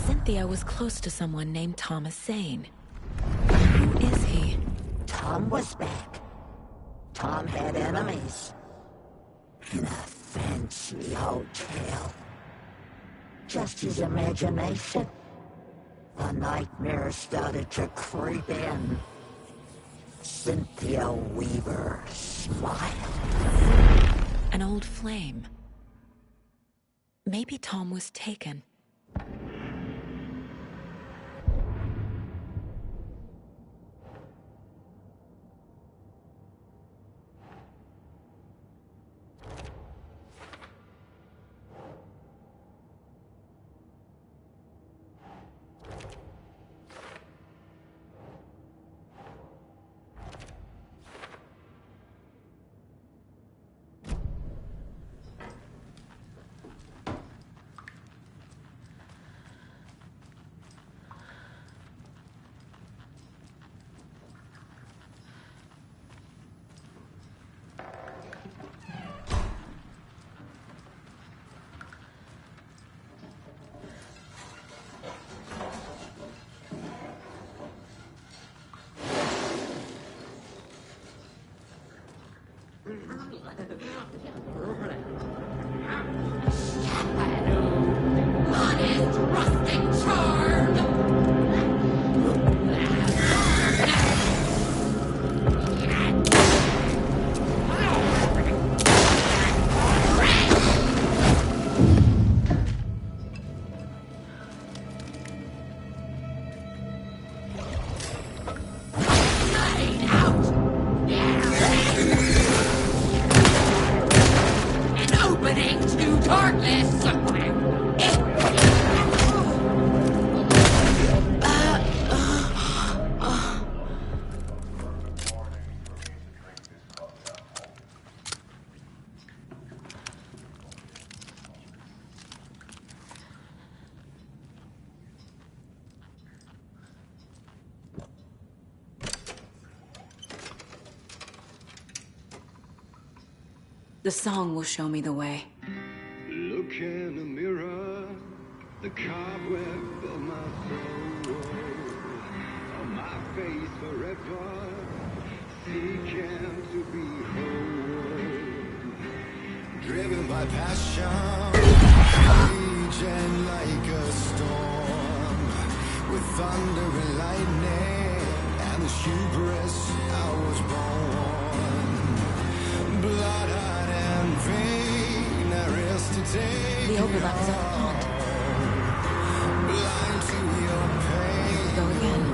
Cynthia was close to someone named Thomas Zane. Who is he? Tom was back. Tom had enemies. In a fancy hotel. Just his imagination. The nightmare started to creep in. Cynthia Weaver smiled. An old flame. Maybe Tom was taken. The song will show me the way. Look in the mirror, the cobweb of my soul, on my face forever, seeking to be whole. Driven by passion, raging like a storm, with thunder and lightning, and the hubris I was born. Blood-eyed and vain, there is to take. The overlap is on the pond. Blind to your pain. Go again.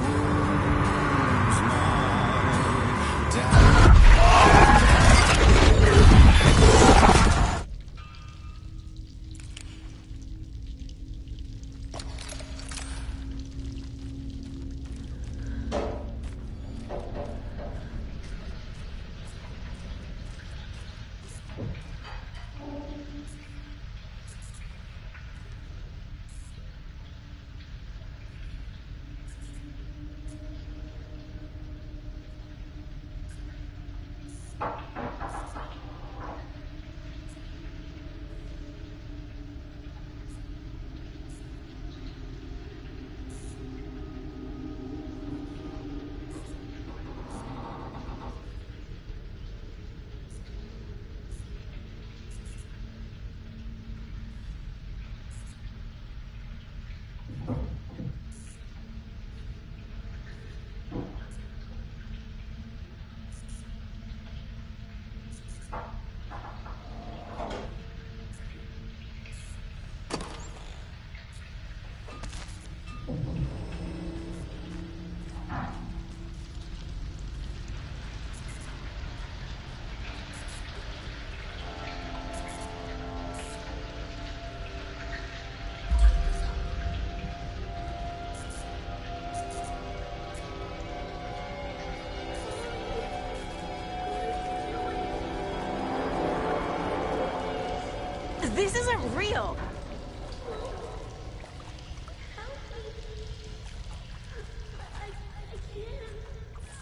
This isn't real.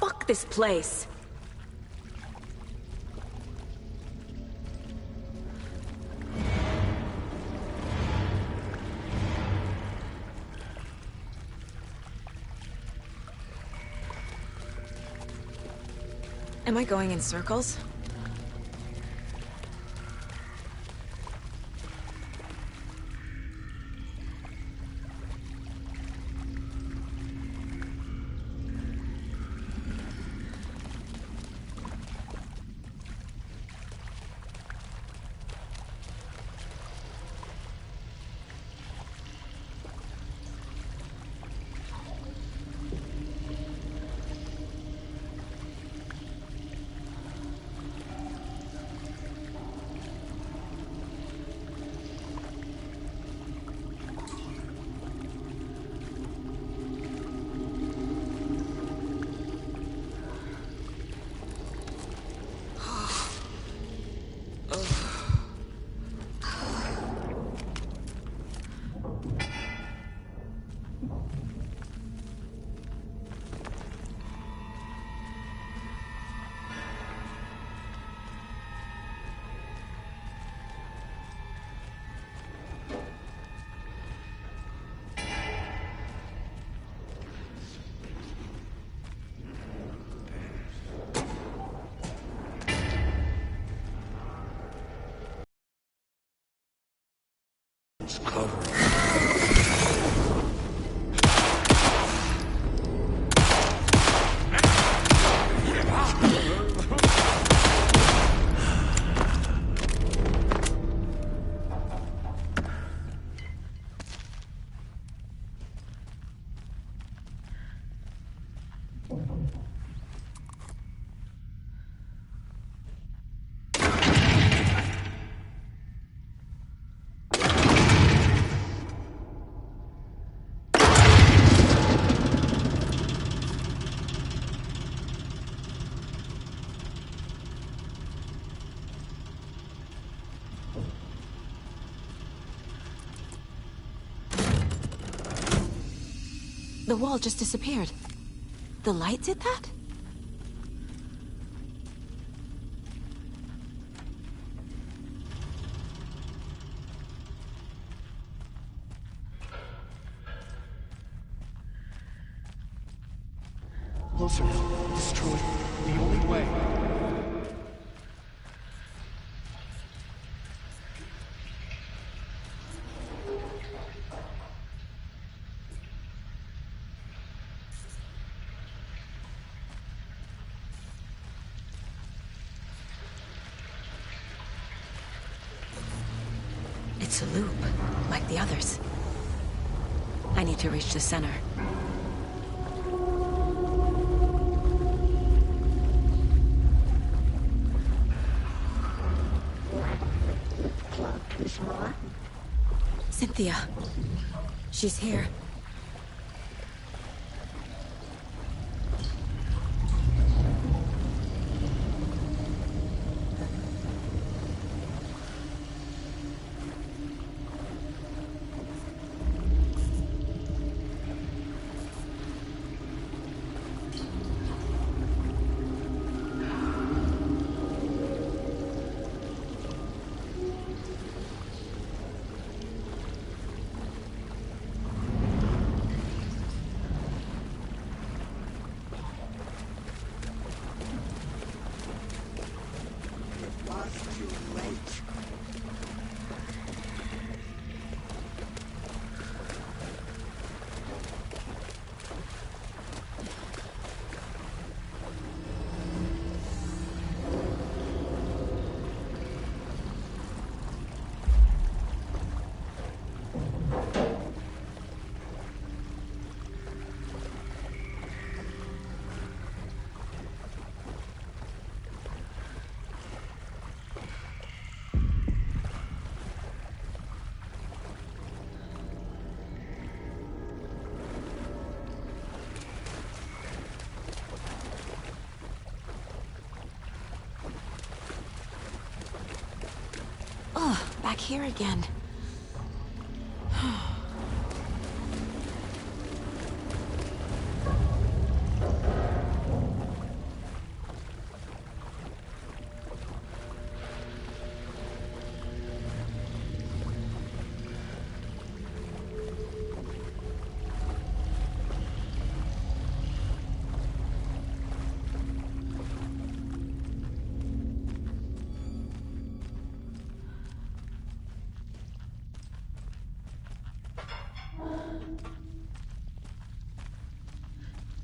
Fuck this place. Am I going in circles? It's covered. The wall just disappeared. The light did that? Closer. Destroy. The only way. It's a loop, like the others. I need to reach the center. Cynthia. She's here. back here again.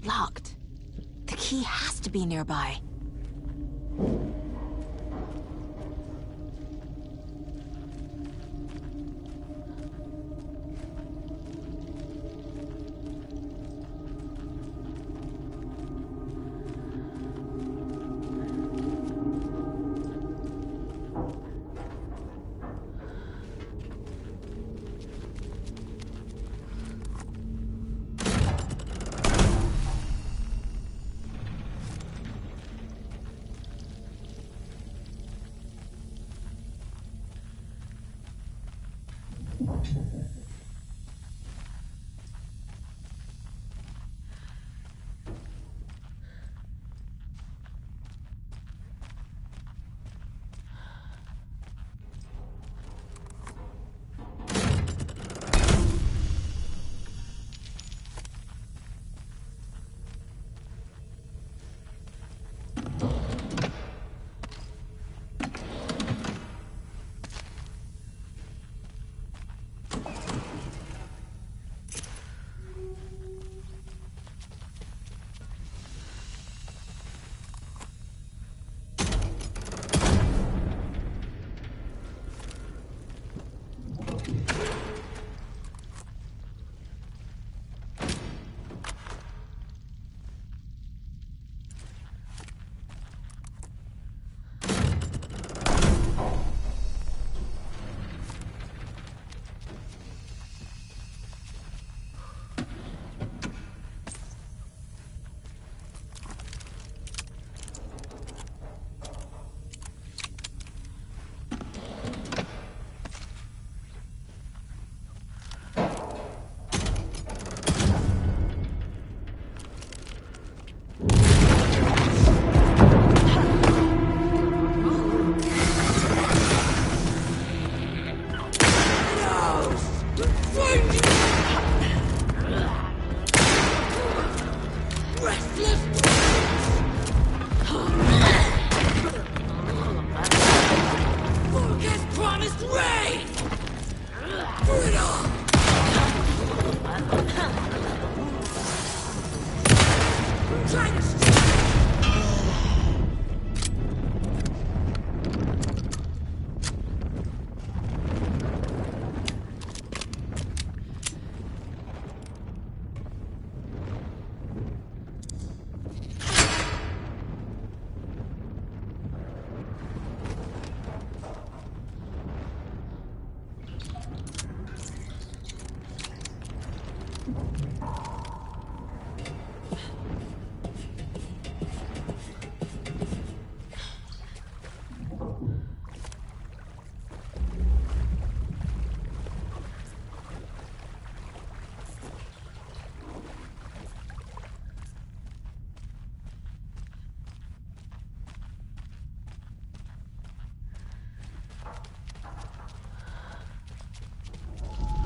Locked. The key has to be nearby.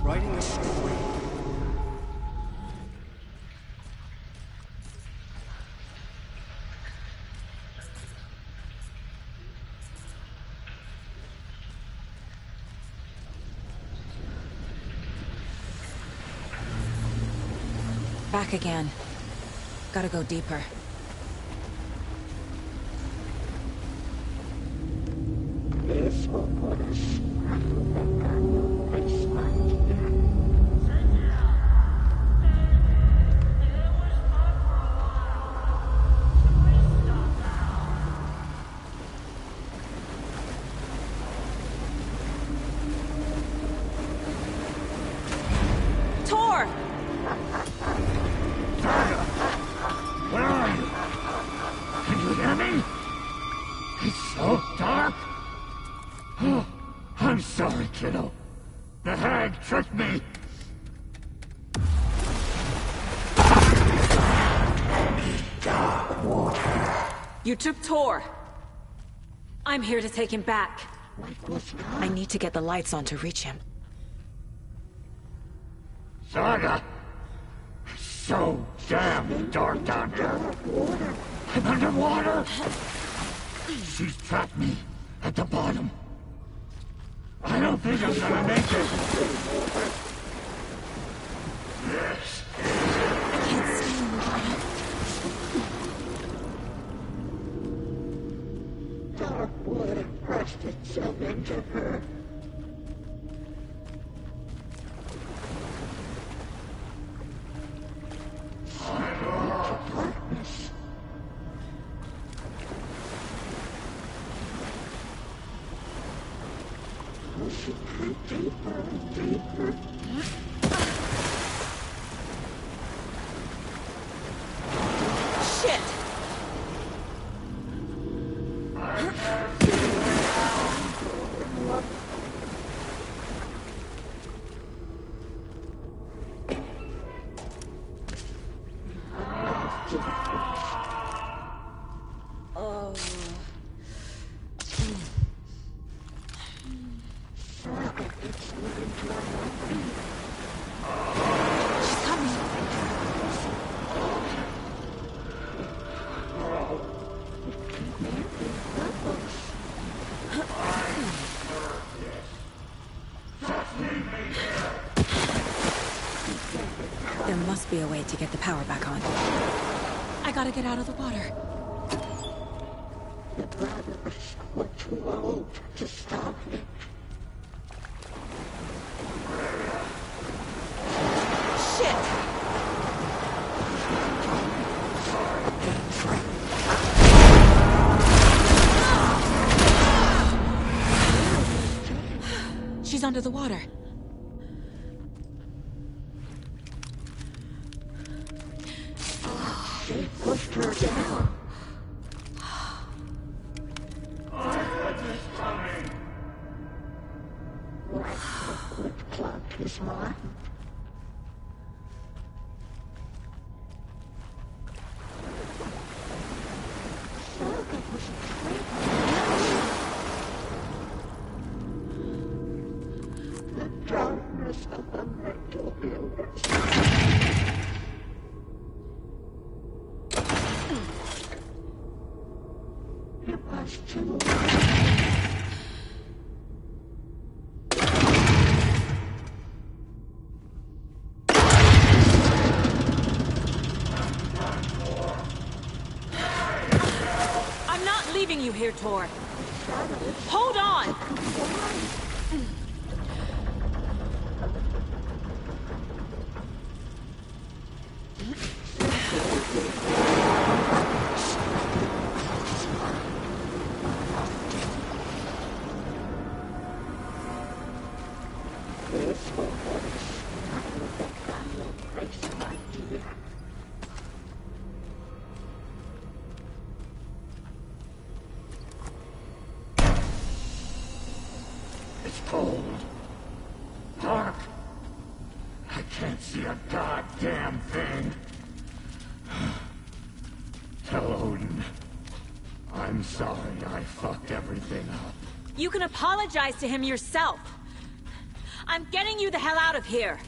Writing a story. Back again. Gotta go deeper. Tor! Where are you? Can you hear me? It's so dark. Oh, I'm I'm sorry, kiddo. The hag tricked me. You took Tor. I'm here to take him back. I need to get the lights on to reach him. Saga! So damn dark down here. I'm underwater. She's trapped me at the bottom. I don't think I'm gonna make it. Yes. I can't stand it. Dark water pressed itself into her. Darkness. She crept deeper and deeper. Shit! Oh. She's coming. There must be a way to get the power back on. I gotta get out of the water. The brothers were too old to stop it. Shit! She's under the water. They pushed her down. What clogged his mind? Saga was the darkness of the mental illness. It was too I'm not leaving you here, Tor. Hold on! It's cold. Dark. I can't see a goddamn thing. Tell Odin. I'm sorry I fucked everything up. You can apologize to him yourself. I'm getting you the hell out of here.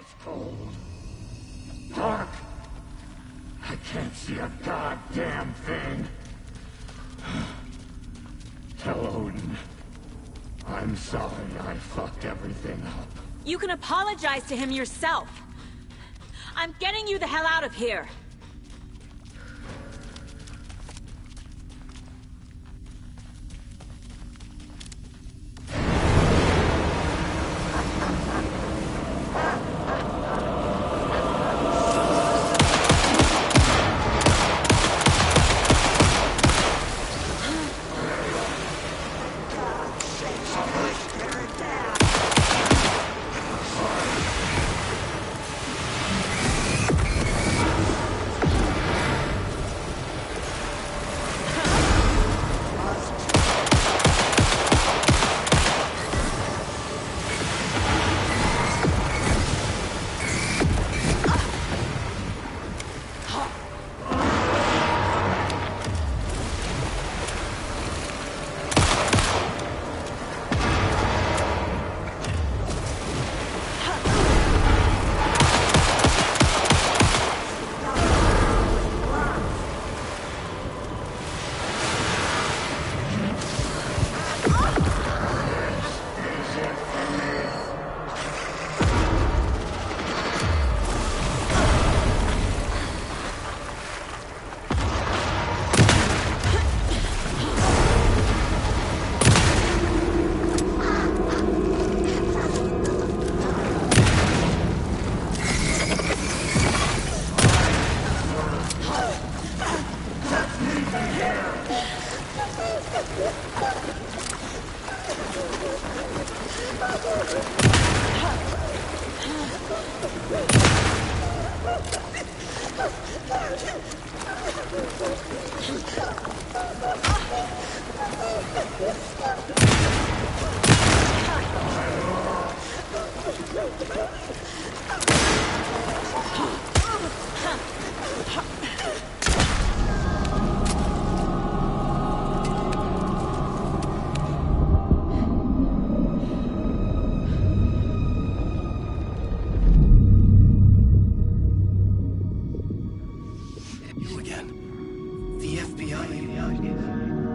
It's cold. Dark. can't see a goddamn thing. Tell Odin, I'm sorry I fucked everything up. You can apologize to him yourself. I'm getting you the hell out of here.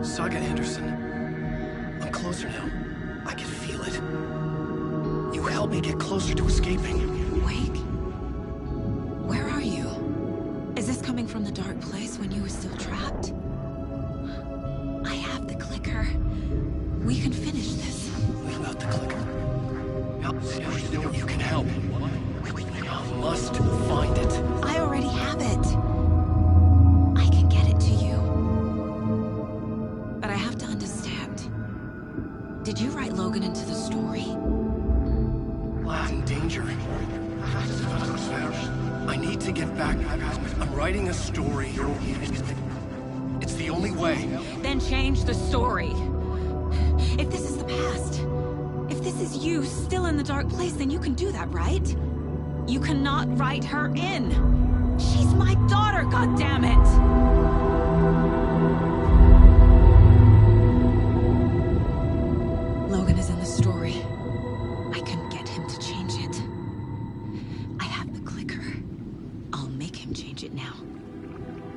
Saga Anderson. I'm closer now. I can feel it. You helped me get closer to escaping. Wake? Where are you? Is this coming from the dark place when you were still trapped? I have the clicker. We can finish this. What about the clicker? You can help. I must find it. I already have it. I can get it to you. But I have to understand. Did you write Logan into the story? Lad's in danger. I need to get back. I'm writing a story. It's the only way. Then change the story. If this is the past, if this is you still in the dark place, then you can do that, right? You cannot write her in. She's my daughter, goddammit! Logan is in the story. I can get him to change it. I have the clicker. I'll make him change it now.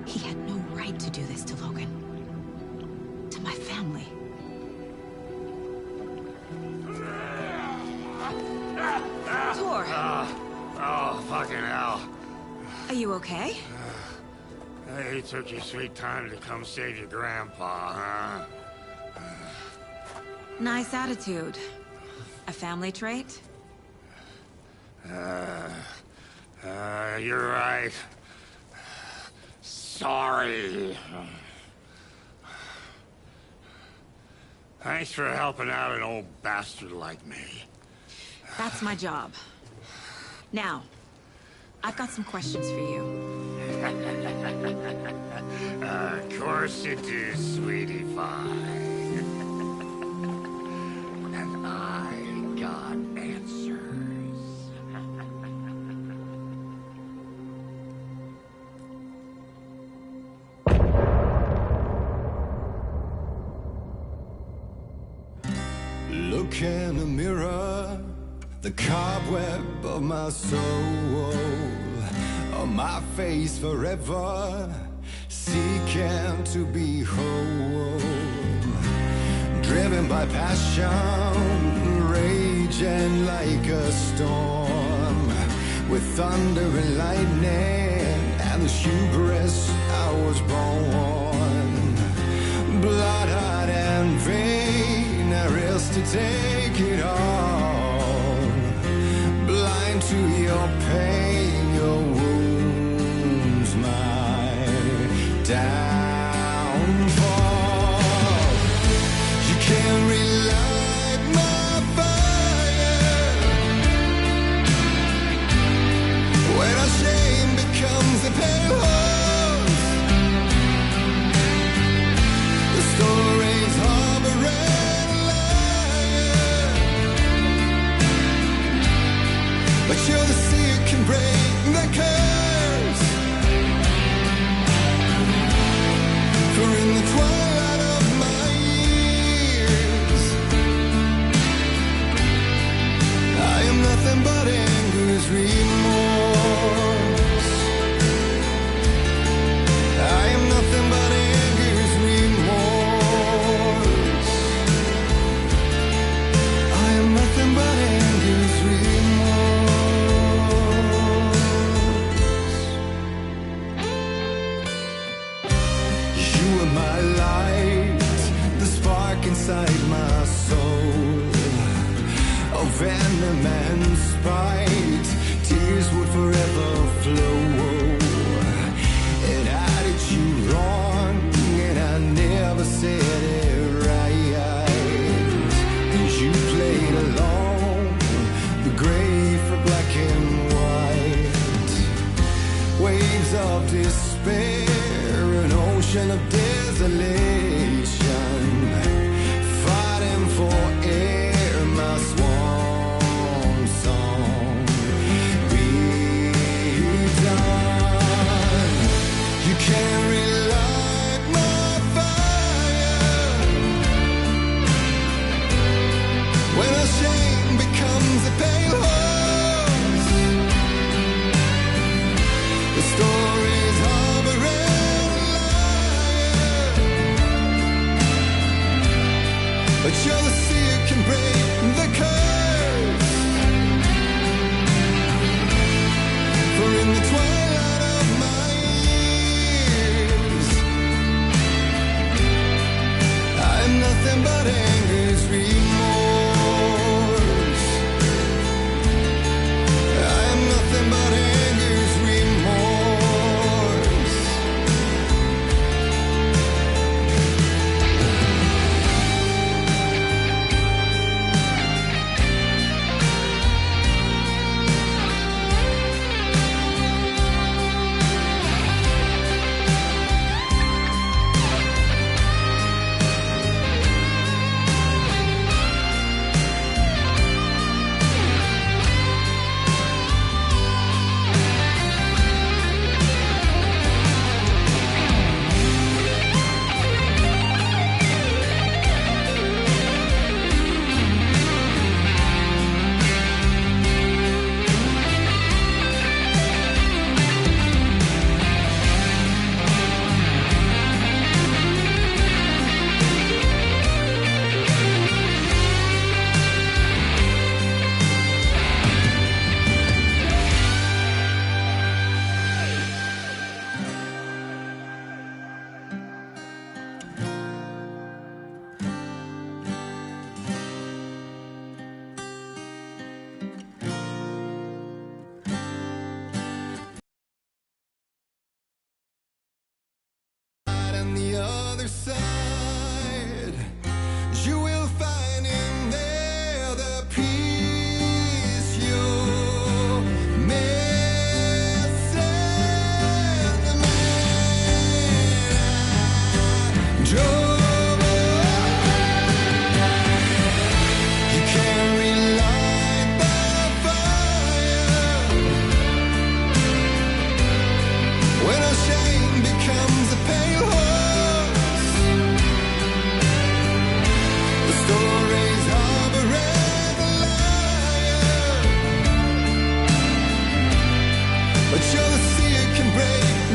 He had no right to do this to Logan. To my family. Tor! Oh, fucking hell. Are you okay? Hey, you took your sweet time to come save your grandpa, huh? Nice attitude. A family trait? You're right. Sorry. Thanks for helping out an old bastard like me. That's my job. Now, I've got some questions for you. Of course you do, sweetie pie. And I got answers. Look in a mirror, the cobweb of my soul. on my face forever, seeking to be whole, driven by passion, raging like a storm, with thunder and lightning and the hubris I was born. Blood, heart, and vein, I risk to take it all. Blind to your pain, your wounds, my downfall. You can't relight my fire when our shame becomes a pale horse. The stories harboring liar, but you're the sea that can break the curse. For in the twilight of my years, I am nothing but anger's remorse. I am nothing but anger's remorse. I am nothing but anger's remorse. You are my light, the spark inside my soul, of venom and spite, tears would forever flow. It had it you wrong, and I never said it right. And you played along, the gray for black and white. Waves of despair, an ocean of desolation, fighting for air, my swan song. Be done. You can't relight my fire when our shame becomes a pale horse. The stories harboring liar,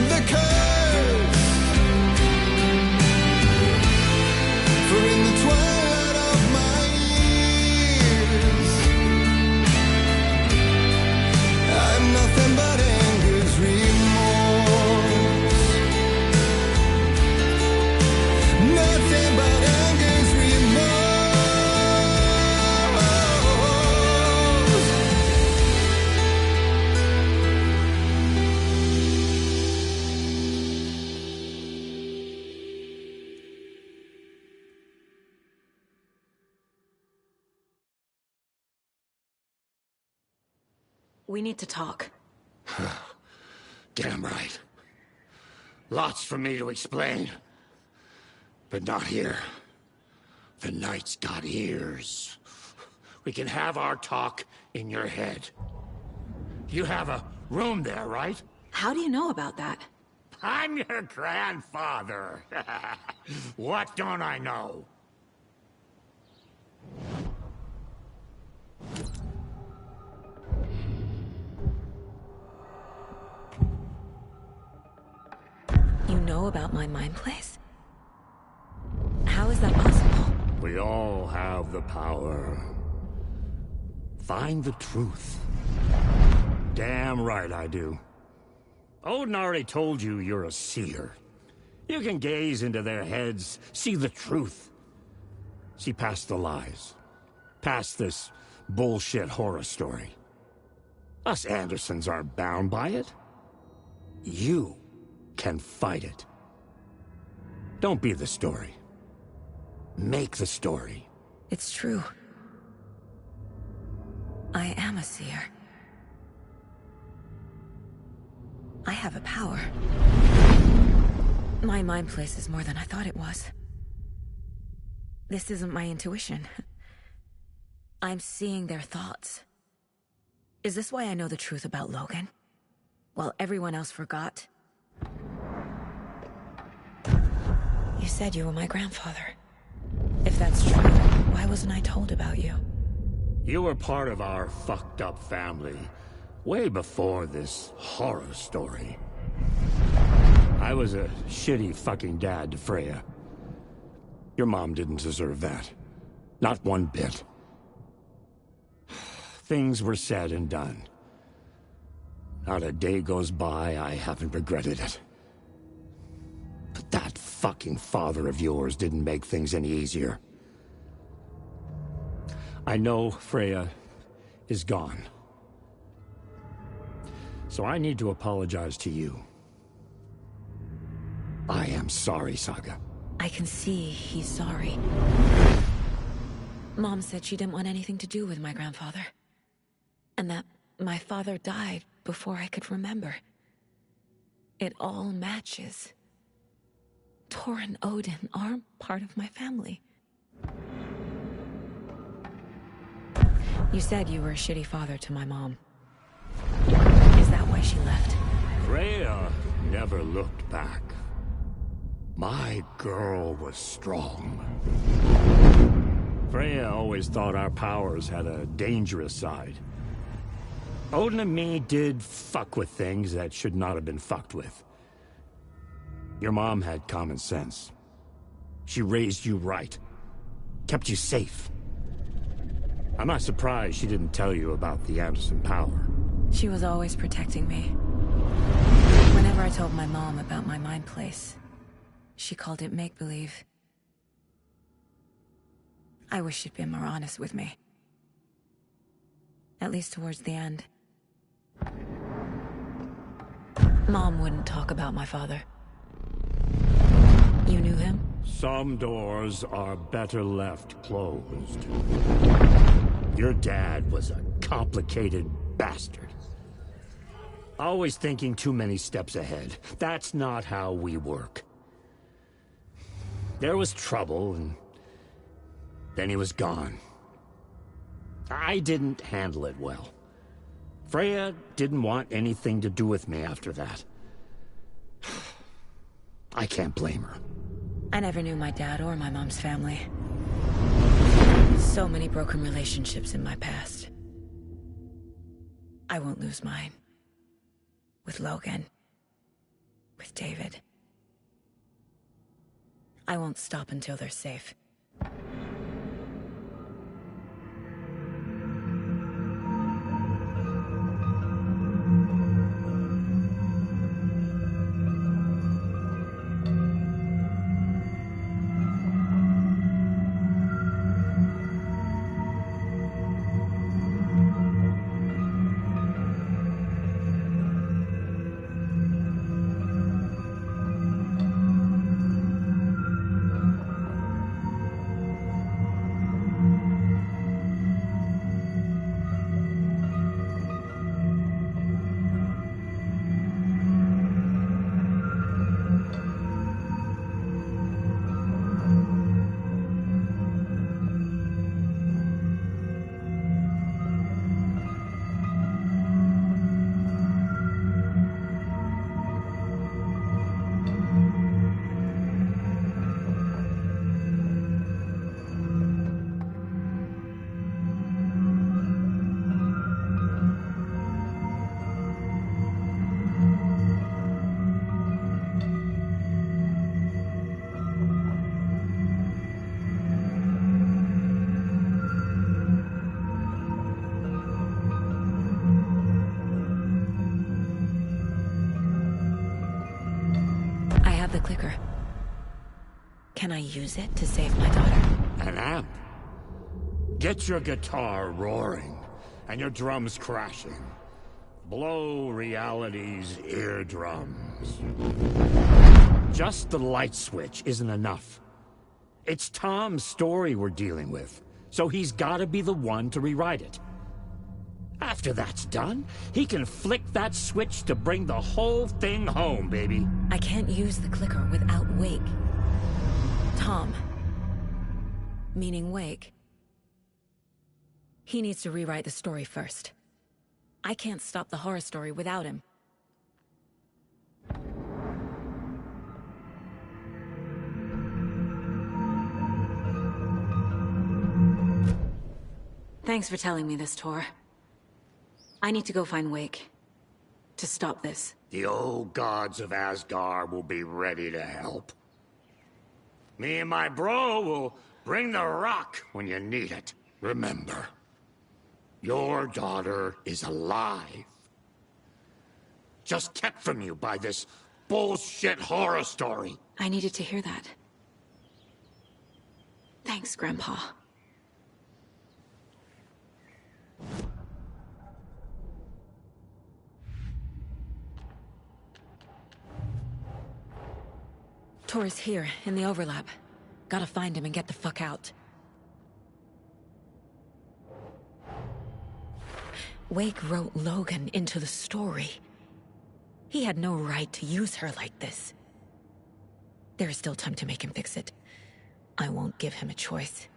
the curse. For in the twilight of my years, I'm nothing but anger's remorse. Nothing but anger's remorse. We need to talk. Damn right. Lots for me to explain. But not here. The night's got ears. We can have our talk in your head. You have a room there, right? How do you know about that? I'm your grandfather. What don't I know? You know about my mind place? How is that possible? We all have the power. Find the truth. Damn right I do. Odin already told you you're a seer. You can gaze into their heads, see the truth. See past the lies. Past this bullshit horror story. Us Andersons aren't bound by it. You can fight it. Don't be the story. Make the story. It's true. I am a seer. I have a power. My mind place is more than I thought it was. This isn't my intuition. I'm seeing their thoughts. Is this why I know the truth about Logan? While everyone else forgot? You said you were my grandfather. If that's true, why wasn't I told about you? You were part of our fucked up family, way before this horror story. I was a shitty fucking dad to Freya. Your mom didn't deserve that. Not one bit. Things were said and done. Not a day goes by I haven't regretted it. But that fucking father of yours didn't make things any easier. I know Freya is gone. So I need to apologize to you. I am sorry, Saga. I can see he's sorry. Mom said she didn't want anything to do with my grandfather. And that my father died before I could remember. It all matches. Tor and Odin aren't part of my family. You said you were a shitty father to my mom. Is that why she left? Freya never looked back. My girl was strong. Freya always thought our powers had a dangerous side. Odin and me did fuck with things that should not have been fucked with. Your mom had common sense. She raised you right. Kept you safe. I'm not surprised she didn't tell you about the Anderson power. She was always protecting me. Whenever I told my mom about my mind place, she called it make-believe. I wish she'd been more honest with me. At least towards the end. Mom wouldn't talk about my father. You knew him? Some doors are better left closed. Your dad was a complicated bastard. Always thinking too many steps ahead. That's not how we work. There was trouble, and then he was gone. I didn't handle it well. Freya didn't want anything to do with me after that. I can't blame her. I never knew my dad or my mom's family. So many broken relationships in my past. I won't lose mine. With Logan. with David. I won't stop until they're safe. The clicker. Can I use it to save my daughter? An amp? Get your guitar roaring and your drums crashing. Blow reality's eardrums. Just the light switch isn't enough. It's Tom's story we're dealing with, so he's gotta be the one to rewrite it. After that's done, he can flick that switch to bring the whole thing home, baby. I can't use the clicker without Wake. Tom. Meaning Wake. He needs to rewrite the story first. I can't stop the horror story without him. Thanks for telling me this, Tor. I need to go find Wake. To stop this. The old gods of Asgard will be ready to help. Me and my bro will bring the rock when you need it. Remember, your daughter is alive. Just kept from you by this bullshit horror story. I needed to hear that. Thanks, Grandpa. Tor is here, in the overlap. Gotta find him and get the fuck out. Wake wrote Logan into the story. He had no right to use her like this. There is still time to make him fix it. I won't give him a choice.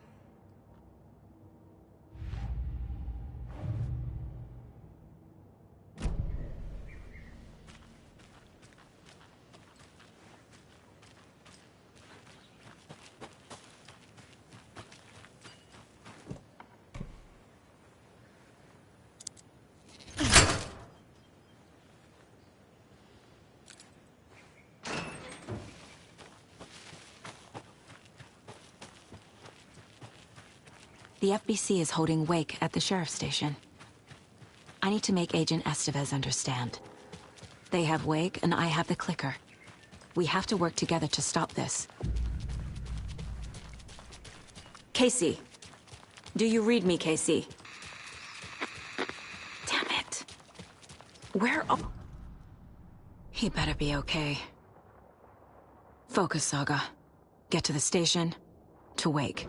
The FBC is holding Wake at the sheriff's station. I need to make Agent Estevez understand. They have Wake and I have the clicker. We have to work together to stop this. Casey. Do you read me, Casey? Damn it. Where are... He better be okay. Focus, Saga. Get to the station. To Wake.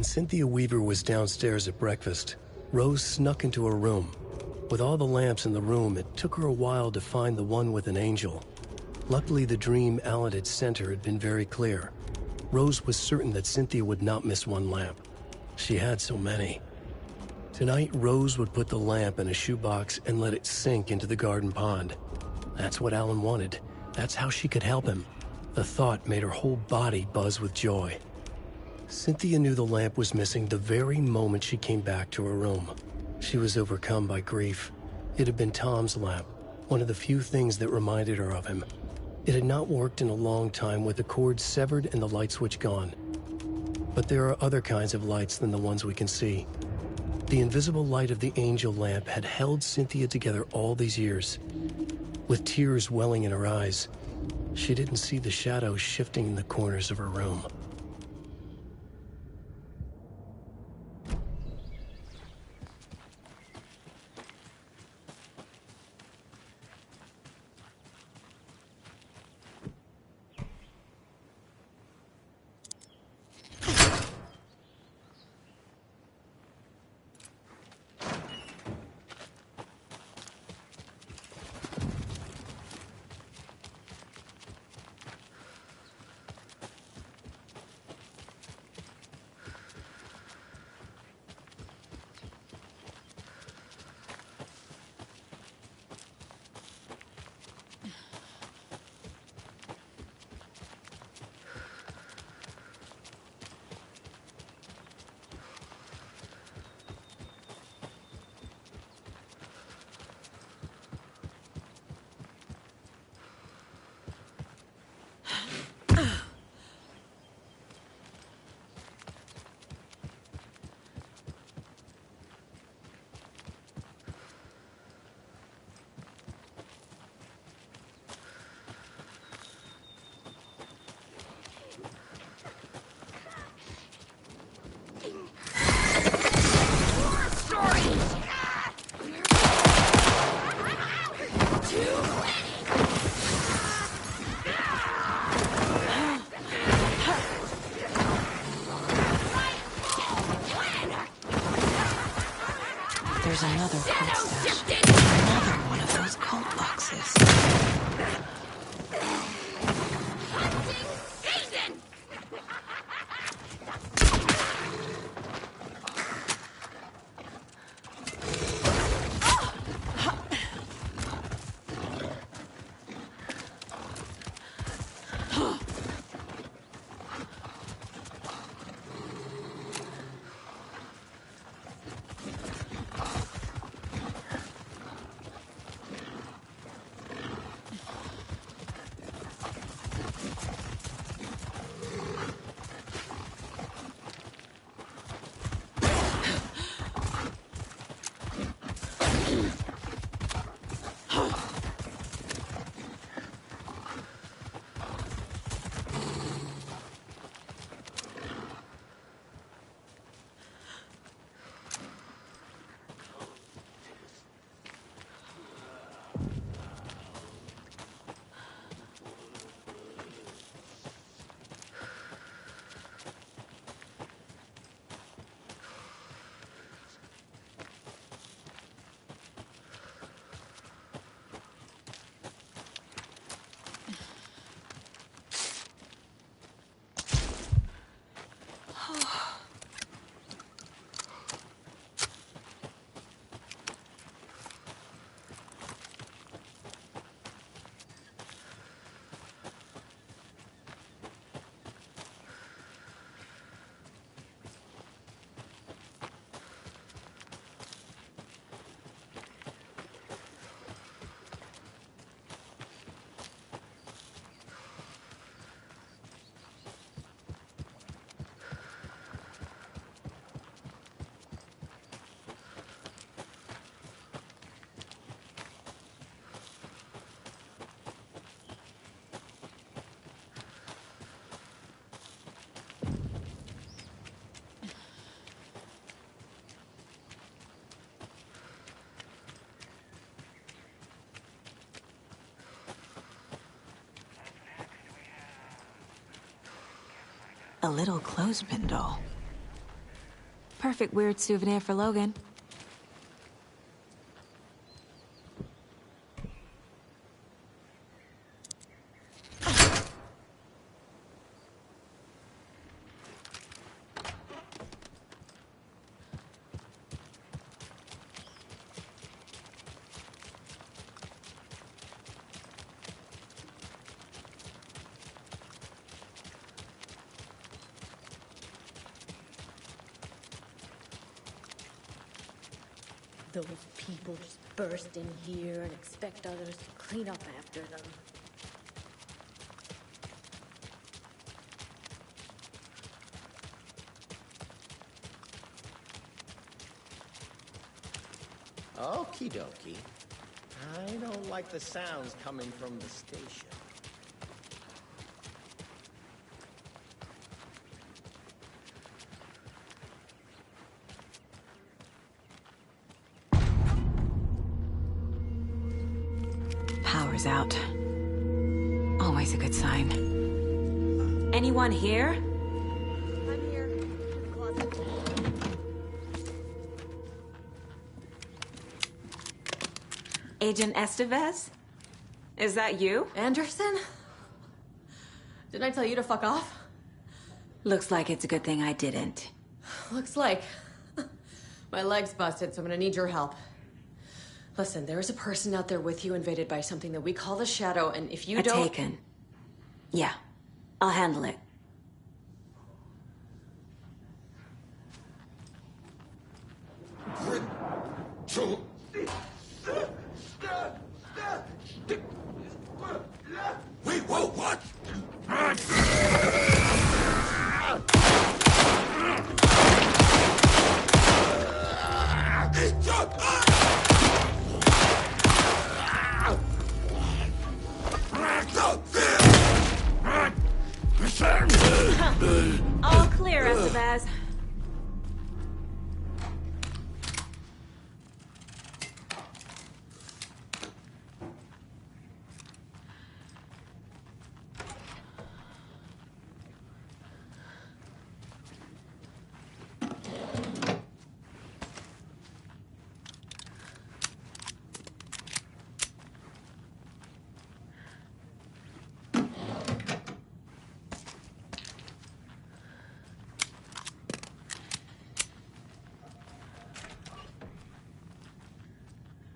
When Cynthia Weaver was downstairs at breakfast, Rose snuck into her room. With all the lamps in the room, it took her a while to find the one with an angel. Luckily, the dream Alan had sent her had been very clear. Rose was certain that Cynthia would not miss one lamp. She had so many. Tonight, Rose would put the lamp in a shoebox and let it sink into the garden pond. That's what Alan wanted. That's how she could help him. The thought made her whole body buzz with joy. Cynthia knew the lamp was missing the very moment she came back to her room. She was overcome by grief. It had been Tom's lamp, one of the few things that reminded her of him. It had not worked in a long time with the cord severed and the light switch gone. But there are other kinds of lights than the ones we can see. The invisible light of the angel lamp had held Cynthia together all these years. With tears welling in her eyes, she didn't see the shadows shifting in the corners of her room. There's another cult stash. Another one of those cult boxes. A little clothespin doll. Perfect weird souvenir for Logan. Those people just burst in here and expect others to clean up after them. Okie dokie. I don't like the sounds coming from the station. Power's out. Always a good sign. Anyone here? I'm here. In the closet. Agent Estevez? Is that you? Anderson? Didn't I tell you to fuck off? Looks like it's a good thing I didn't. Looks like. My leg's busted, so I'm gonna need your help. Listen, there is a person out there with you invaded by something that we call the Shadow, and if you don't... Taken. Yeah, I'll handle it. Wait, whoa, what? All clear, Estevez.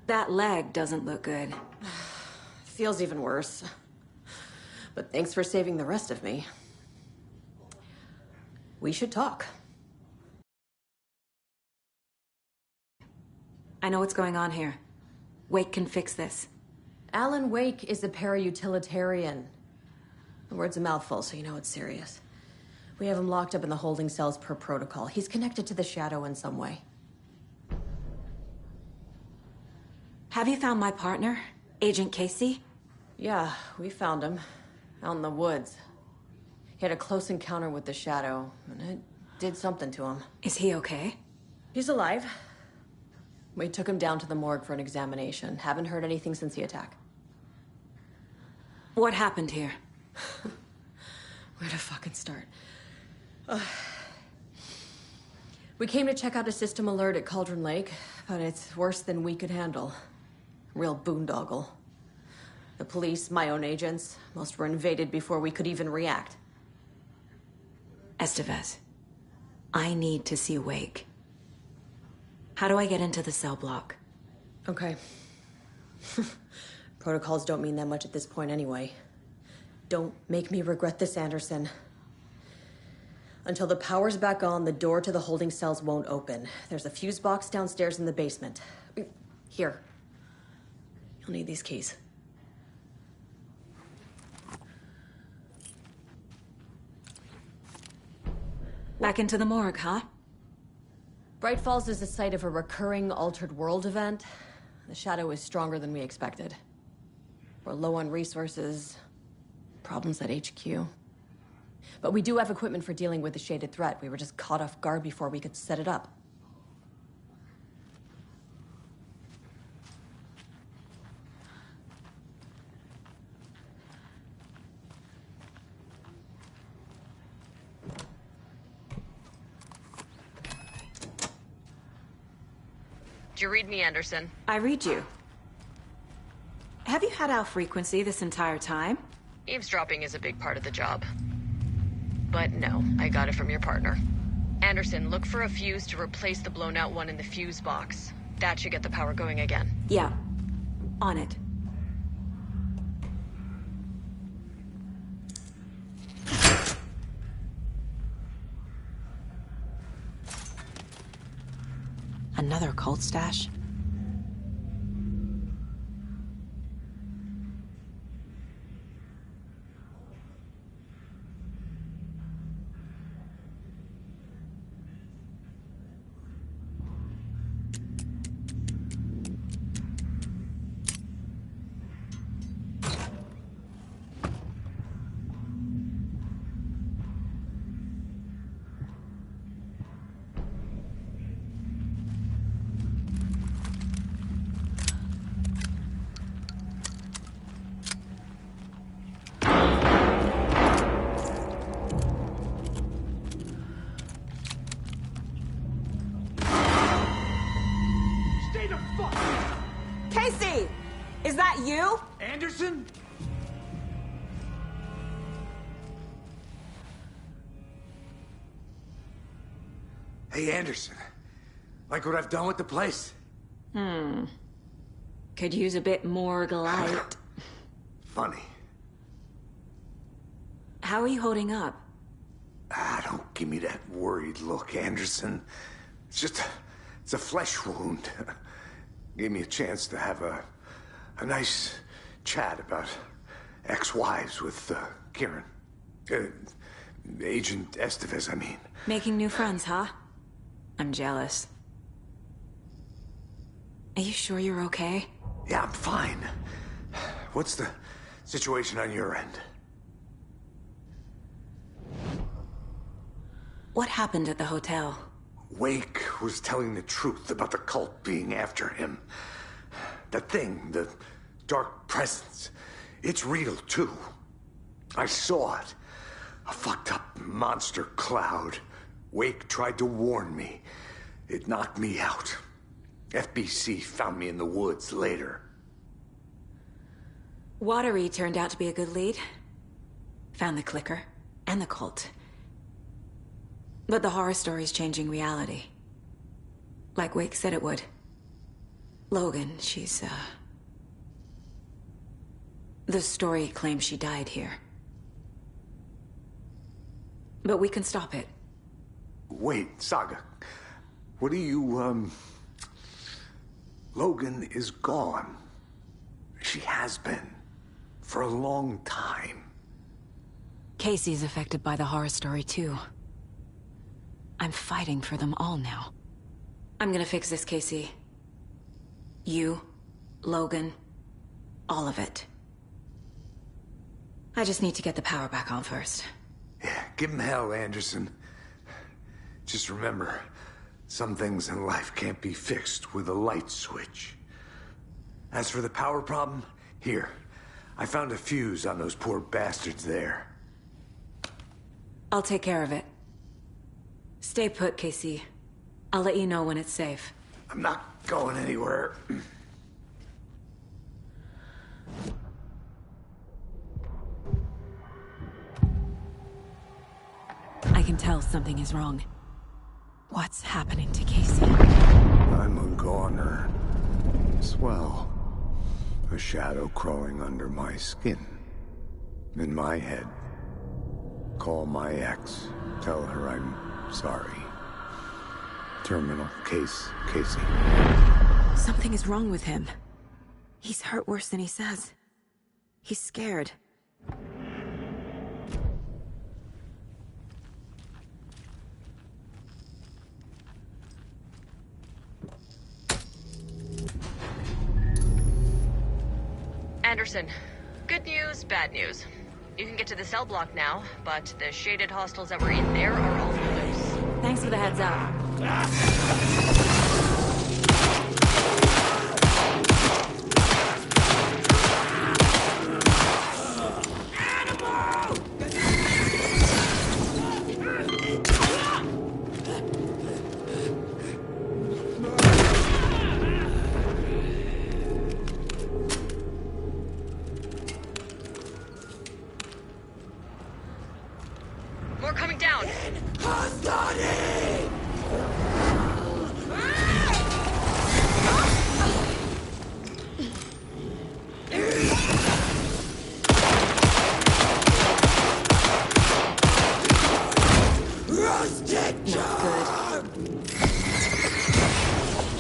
That leg doesn't look good. Feels even worse. But thanks for saving the rest of me. We should talk. I know what's going on here. Wake can fix this. Alan Wake is a para-utilitarian. The word's a mouthful, so you know it's serious. We have him locked up in the holding cells per protocol. He's connected to the Shadow in some way. Have you found my partner, Agent Casey? Yeah, we found him. Out in the woods. He had a close encounter with the Shadow, and it did something to him. Is he okay? He's alive. We took him down to the morgue for an examination. Haven't heard anything since the attack. What happened here? Where to fucking start? We came to check out a system alert at Cauldron Lake, but it's worse than we could handle. Real boondoggle. The police, my own agents, most were invaded before we could even react. Estevez, I need to see Wake. How do I get into the cell block? Okay. Protocols don't mean that much at this point anyway. Don't make me regret this, Anderson. Until the power's back on, the door to the holding cells won't open. There's a fuse box downstairs in the basement. Here. You'll need these keys. Back into the morgue, huh? Bright Falls is the site of a recurring Altered World event. The Shadow is stronger than we expected. We're low on resources, problems at HQ. But we do have equipment for dealing with the shaded threat. We were just caught off guard before we could set it up. you read me, Anderson? I read you. Have you had our frequency this entire time? Eavesdropping is a big part of the job. But no, I got it from your partner. Anderson, look for a fuse to replace the blown out one in the fuse box. That should get the power going again. Yeah. On it. Another cult stash? Casey! Is that you? Anderson? Hey, Anderson. Like what I've done with the place? Could use a bit more light. Funny. How are you holding up? Don't give me that worried look, Anderson. It's a flesh wound. Gave me a chance to have a nice chat about ex-wives with Kieran. Agent Estevez, I mean. Making new friends, huh? I'm jealous. Are you sure you're okay? Yeah, I'm fine. What's the situation on your end? What happened at the hotel? Wake was telling the truth about the cult being after him. That thing, the dark presence, it's real too. I saw it. A fucked up monster cloud. Wake tried to warn me. It knocked me out. FBC found me in the woods later. Watery turned out to be a good lead. Found the clicker and the cult. But the horror story's changing reality. Like Wake said it would. Logan, she's, the story claims she died here. But we can stop it. Wait, Saga. What do you, Logan is gone. She has been. For a long time. Casey's affected by the horror story, too. I'm fighting for them all now. I'm gonna fix this, Casey. You, Logan, all of it. I just need to get the power back on first. Yeah, give him hell, Anderson. Just remember, some things in life can't be fixed with a light switch. As for the power problem, here. I found a fuse on those poor bastards there. I'll take care of it. Stay put, Casey. I'll let you know when it's safe. I'm not going anywhere. I can tell something is wrong. What's happening to Casey? I'm a goner. Swell. A shadow crawling under my skin. In my head. Call my ex. Tell her I'm sorry. Terminal case, Casey. Something is wrong with him. He's hurt worse than he says. He's scared. Anderson, good news, bad news. You can get to the cell block now, but the shaded hostiles that were in there are all loose. Thanks for the heads up. More coming down. Not good.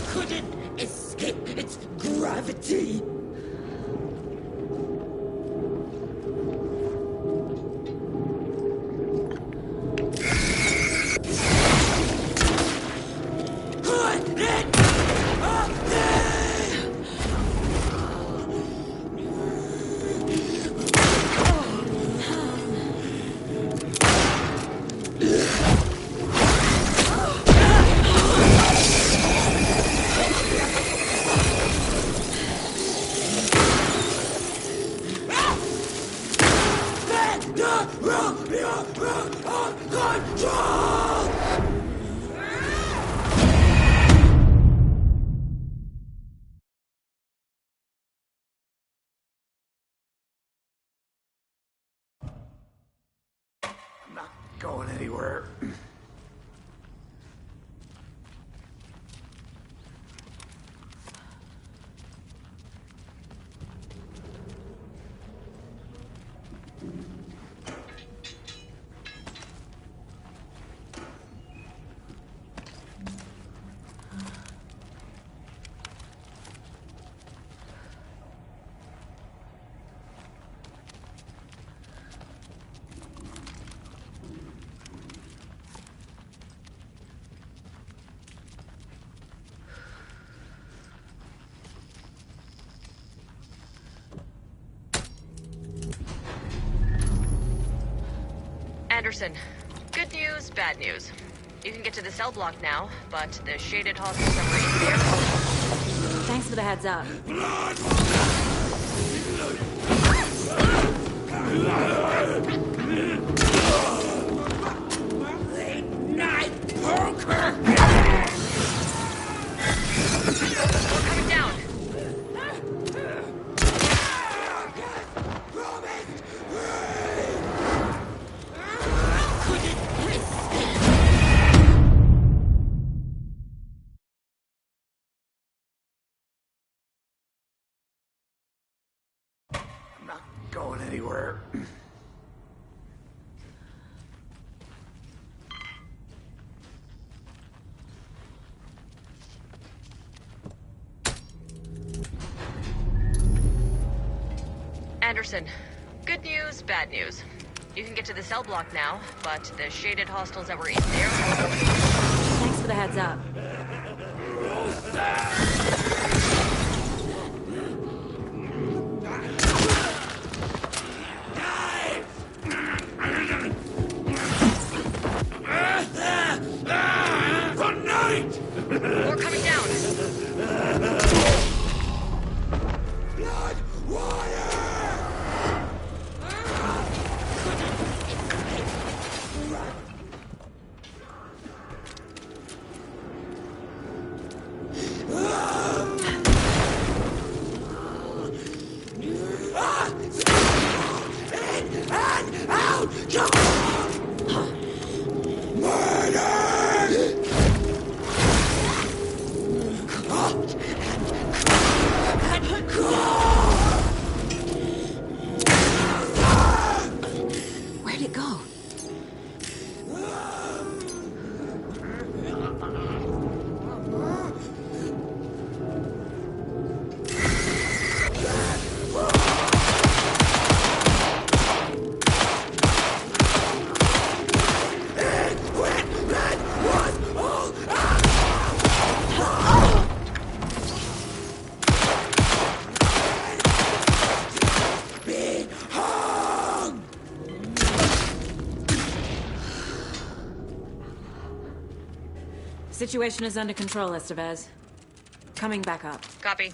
Couldn't escape its gravity. I'm not going anywhere. Anderson, good news, bad news. You can get to the cell block now, but the shaded hostels are right there. Thanks for the heads up. Late night poker! We're coming down. I'm not going anywhere. Anderson, good news, bad news. You can get to the cell block now, but the shaded hostels that were in there... Thanks for the heads up. More coming down. Blood water! In and out! Murder! Where'd it go? Situation is under control, Estevez. Coming back up. Copy.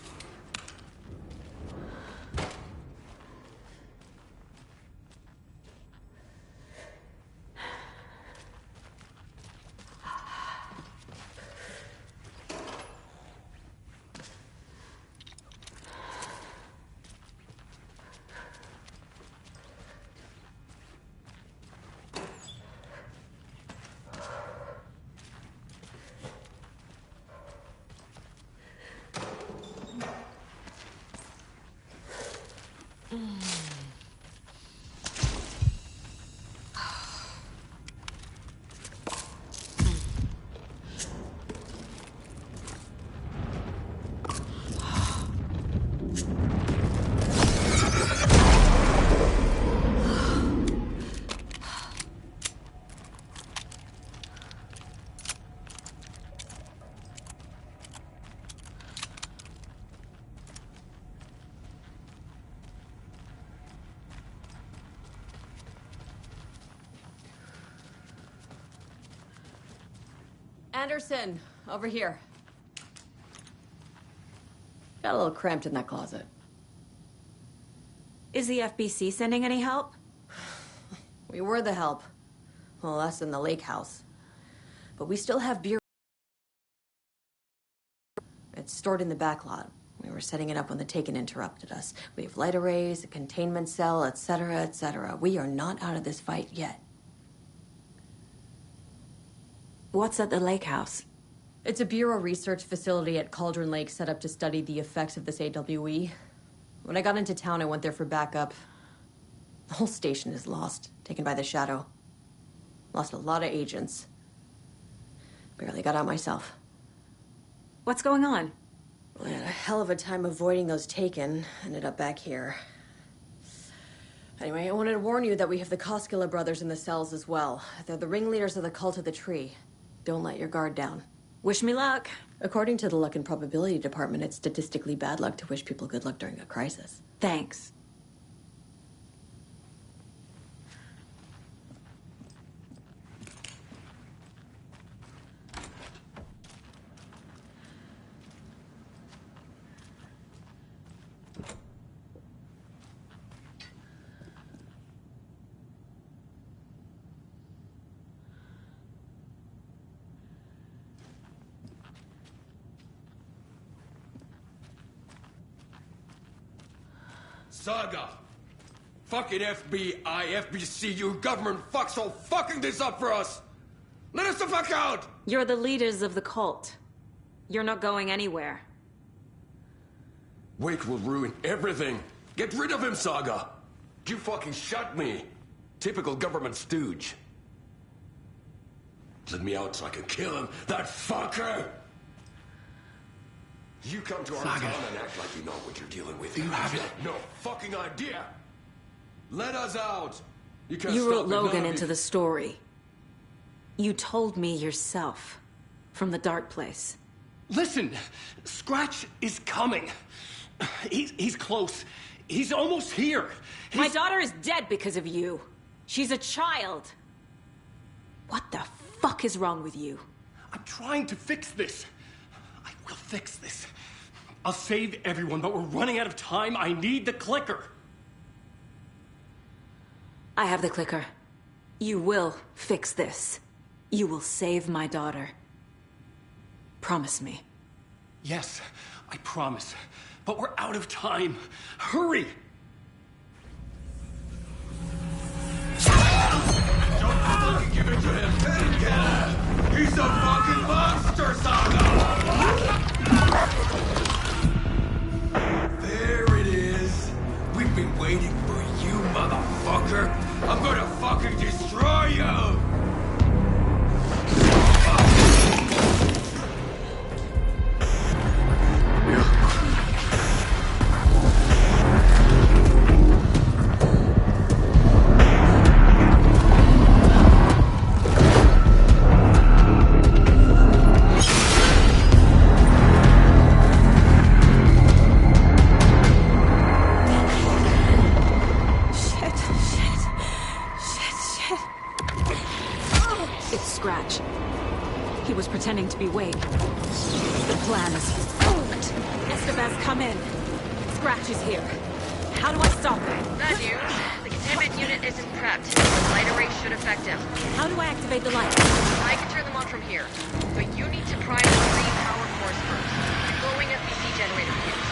Anderson, over here. Got a little cramped in that closet. Is the FBC sending any help? We were the help. Well, us in the lake house. But we still have beer. It's stored in the back lot. We were setting it up when the Taken interrupted us. We have light arrays, a containment cell, etc., etc. We are not out of this fight yet. What's at the lake house? It's a Bureau research facility at Cauldron Lake set up to study the effects of this AWE. When I got into town, I went there for backup. The whole station is lost, taken by the Shadow. Lost a lot of agents. Barely got out myself. What's going on? I had a hell of a time avoiding those Taken. Ended up back here. Anyway, I wanted to warn you that we have the Koskela brothers in the cells as well. They're the ringleaders of the Cult of the Tree. Don't let your guard down. Wish me luck. According to the Luck and Probability Department, it's statistically bad luck to wish people good luck during a crisis. Thanks. Saga! Fucking FBI, FBC, you government fucks all fucking this up for us! Let us the fuck out! You're the leaders of the cult. You're not going anywhere. Wake will ruin everything! Get rid of him, Saga! You fucking shut me! Typical government stooge. Let me out so I can kill him, that fucker! You come to our Saga. town and act like you know what you're dealing with. You have it. No fucking idea! Let us out! You can't You stop wrote it, none Logan of into you. the story. You told me yourself. From the dark place. Listen, Scratch is coming. He's close. He's almost here. My daughter is dead because of you. She's a child. What the fuck is wrong with you? I'm trying to fix this. I will fix this. I'll save everyone, but we're running out of time. I need the clicker. I have the clicker. You will fix this. You will save my daughter. Promise me. Yes, I promise. But we're out of time. Hurry! Don't fucking give it to him! He's a fucking monster, Saga! There it is! We've been waiting for you, motherfucker! I'm gonna fucking destroy you! Pretending to be Wade. The plan is fucked. Estevez, come in. Scratch is here. How do I stop him? Bad news. The containment unit isn't prepped. The light array should affect him. How do I activate the lights? I can turn them on from here. But you need to prime the 3 power cores first. The glowing FBC generator fuse.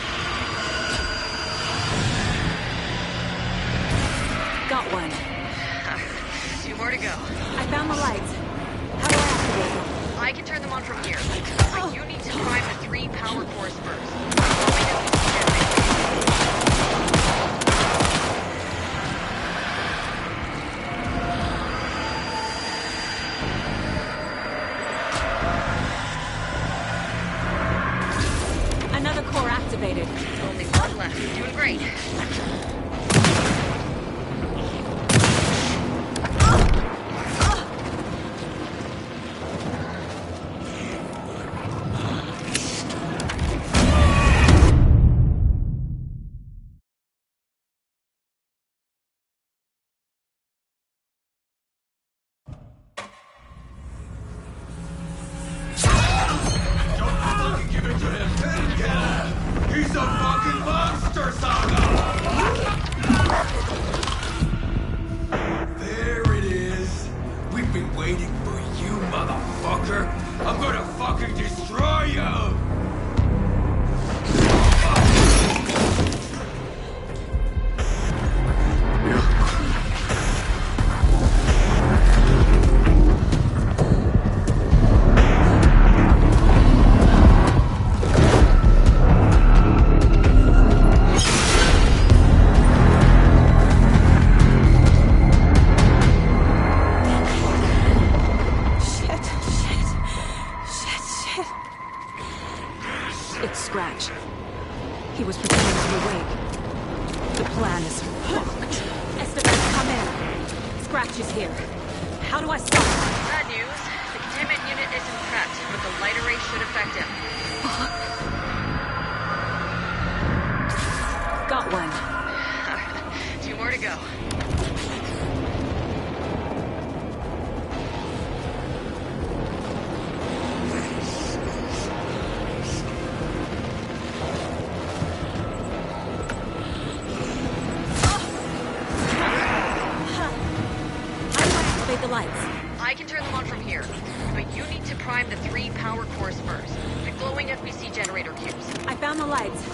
Got one. 2 more to go. I found the lights. How do I activate them? I can turn them on from here. But you need to prime the 3 power cores first. The glowing FBC generator. Another core activated. Only 1 left. Doing great. Scratch is here. How do I stop him? Bad news. The containment unit isn't prepped, but the light array should affect him. Got one. 2 more to go. The lights. I can turn them on from here, but you need to prime the 3 power cores first. The glowing FBC generator cubes. I found the lights.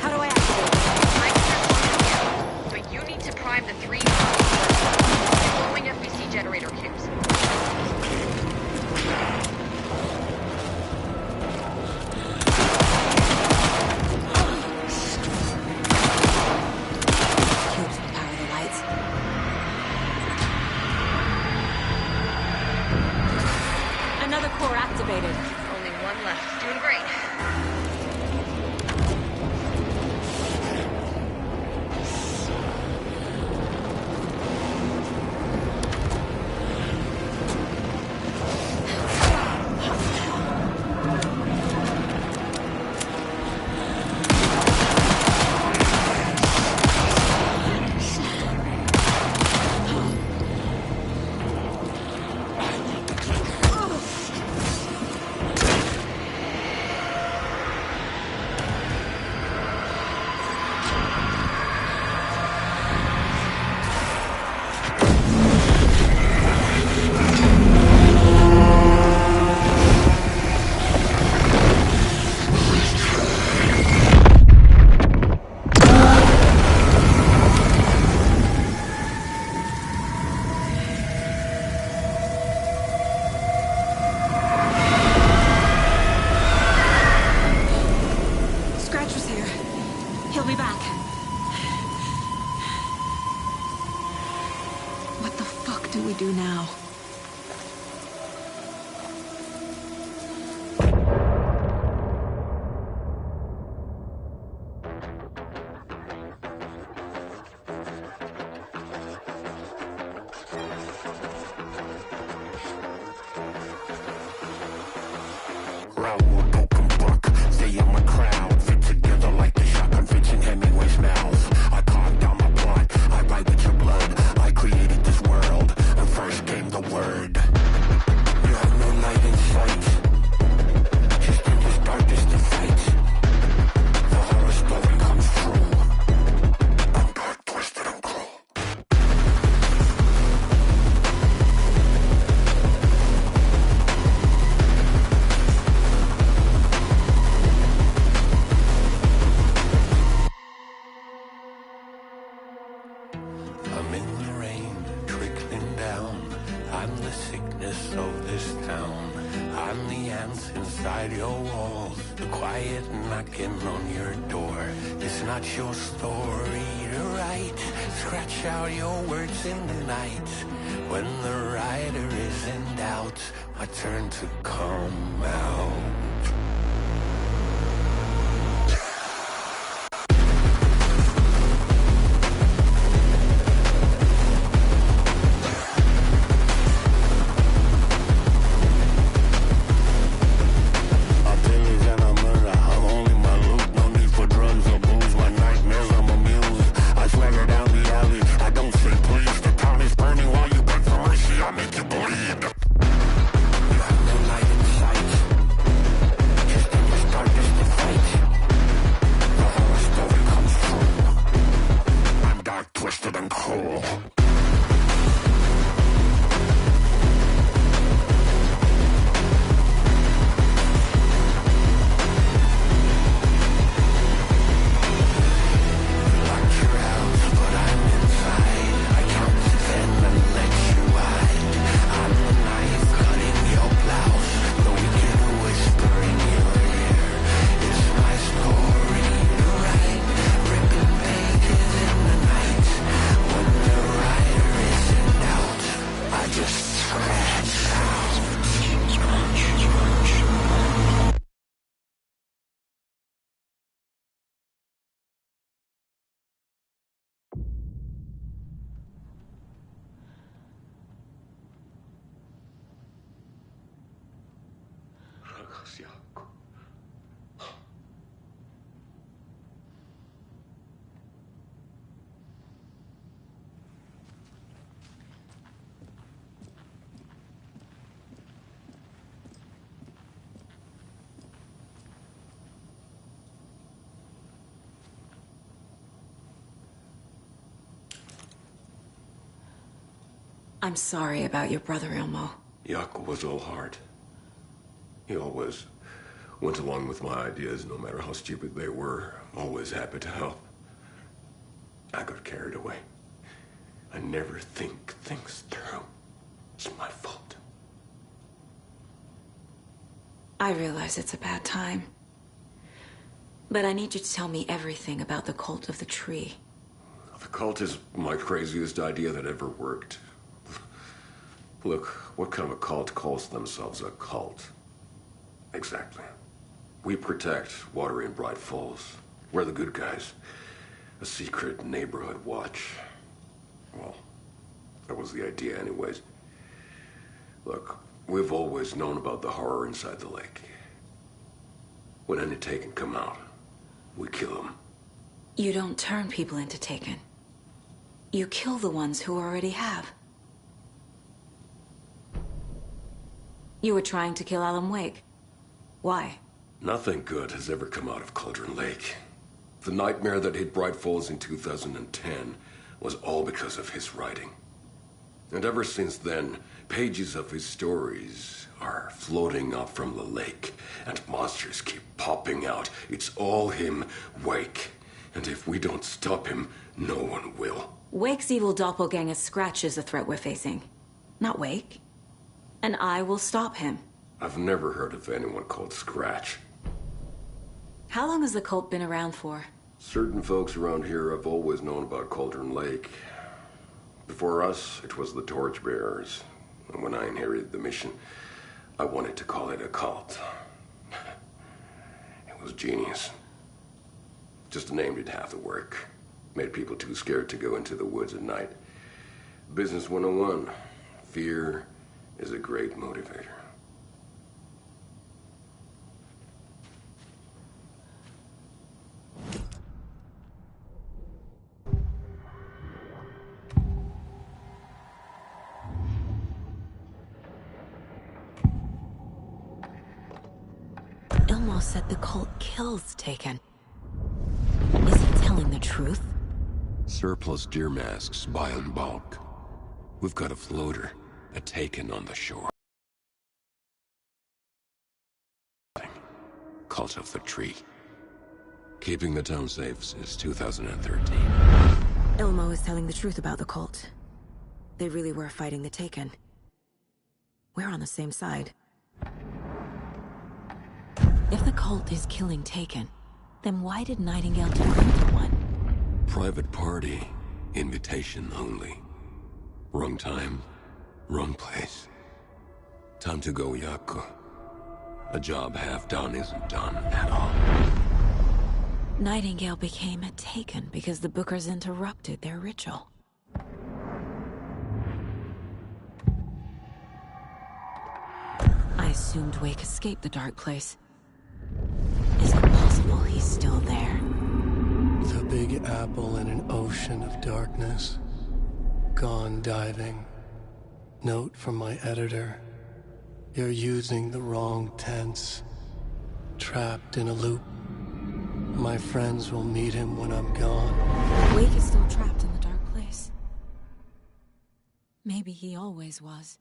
How do I activate them? I can turn them on from here, but you need to prime the 3 power cores first. The glowing FBC generator cubes. Cubes will power the lights. Another core activated. Only one left. Doing great. do now? I'm sorry about your brother, Ilmo. Jaakko was all heart. He always went along with my ideas, no matter how stupid they were. Always happy to help. I got carried away. I never think things through. It's my fault. I realize it's a bad time. But I need you to tell me everything about the Cult of the Tree. The cult is my craziest idea that ever worked. Look, what kind of a cult calls themselves a cult? Exactly. We protect Water in Bright Falls. We're the good guys. A secret neighborhood watch. Well, that was the idea anyways. Look, we've always known about the horror inside the lake. When any Taken come out, we kill them. You don't turn people into Taken. You kill the ones who already have. You were trying to kill Alan Wake. Why? Nothing good has ever come out of Cauldron Lake. The nightmare that hit Bright Falls in 2010 was all because of his writing. And ever since then, pages of his stories are floating up from the lake, and monsters keep popping out. It's all him, Wake. And if we don't stop him, no one will. Wake's evil doppelganger Scratch is the threat we're facing, not Wake. And I will stop him. I've never heard of anyone called Scratch. How long has the cult been around for? Certain folks around here have always known about Cauldron Lake. Before us, it was the Torchbearers. And when I inherited the mission, I wanted to call it a cult. It was genius. Just a name did half the work. Made people too scared to go into the woods at night. Business 101. Fear is a great motivator. Ilmo said the cult kills Taken. Is he telling the truth? Surplus deer masks buy in bulk. We've got a floater, a Taken on the shore. Cult of the Tree. Keeping the town safe since 2013. Ilmo is telling the truth about the cult. They really were fighting the Taken. We're on the same side. If the cult is killing Taken, then why did Nightingale turn into one? Private party, invitation only. Wrong time, wrong place. Time to go, Jaakko. A job half done isn't done at all. Nightingale became a Taken because the Bookers interrupted their ritual. I assumed Wake escaped the dark place. Is it possible he's still there? The Big Apple in an ocean of darkness. Gone diving. Note from my editor. You're using the wrong tense. Trapped in a loop. My friends will meet him when I'm gone. Wake is still trapped in the dark place. Maybe he always was.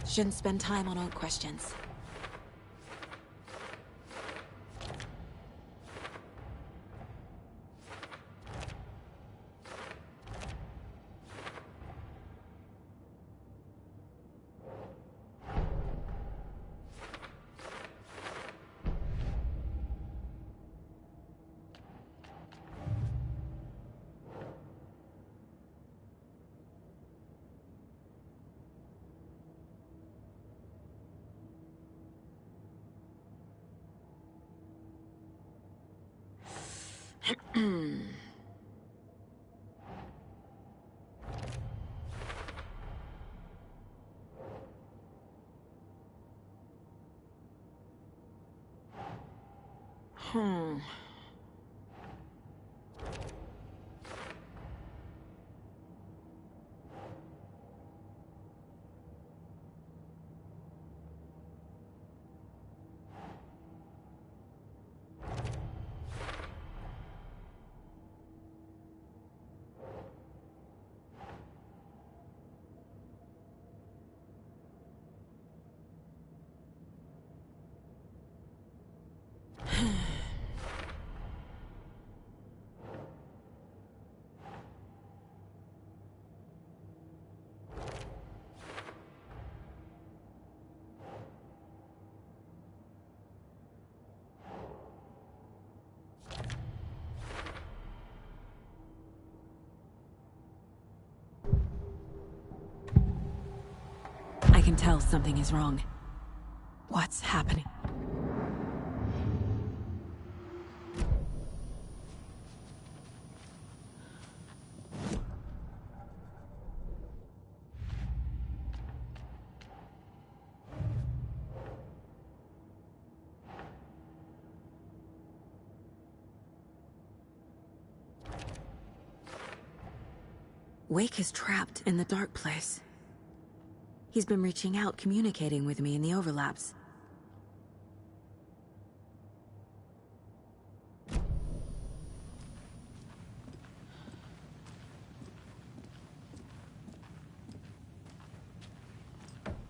Shouldn't spend time on old questions. I can tell something is wrong. What's happening? Wake is trapped in the dark place. He's been reaching out, communicating with me in the overlaps.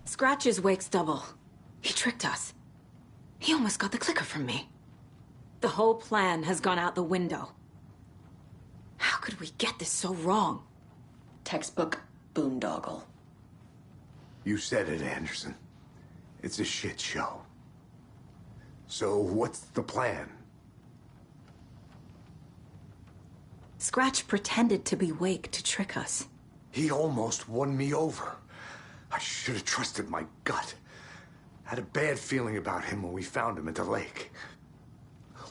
Scratch is Wake's double. He tricked us. He almost got the clicker from me. The whole plan has gone out the window. How could we get this so wrong? Textbook boondoggle. You said it, Anderson. It's a shit show. So what's the plan? Scratch pretended to be Wake to trick us. He almost won me over. I should have trusted my gut. Had a bad feeling about him when we found him at the lake.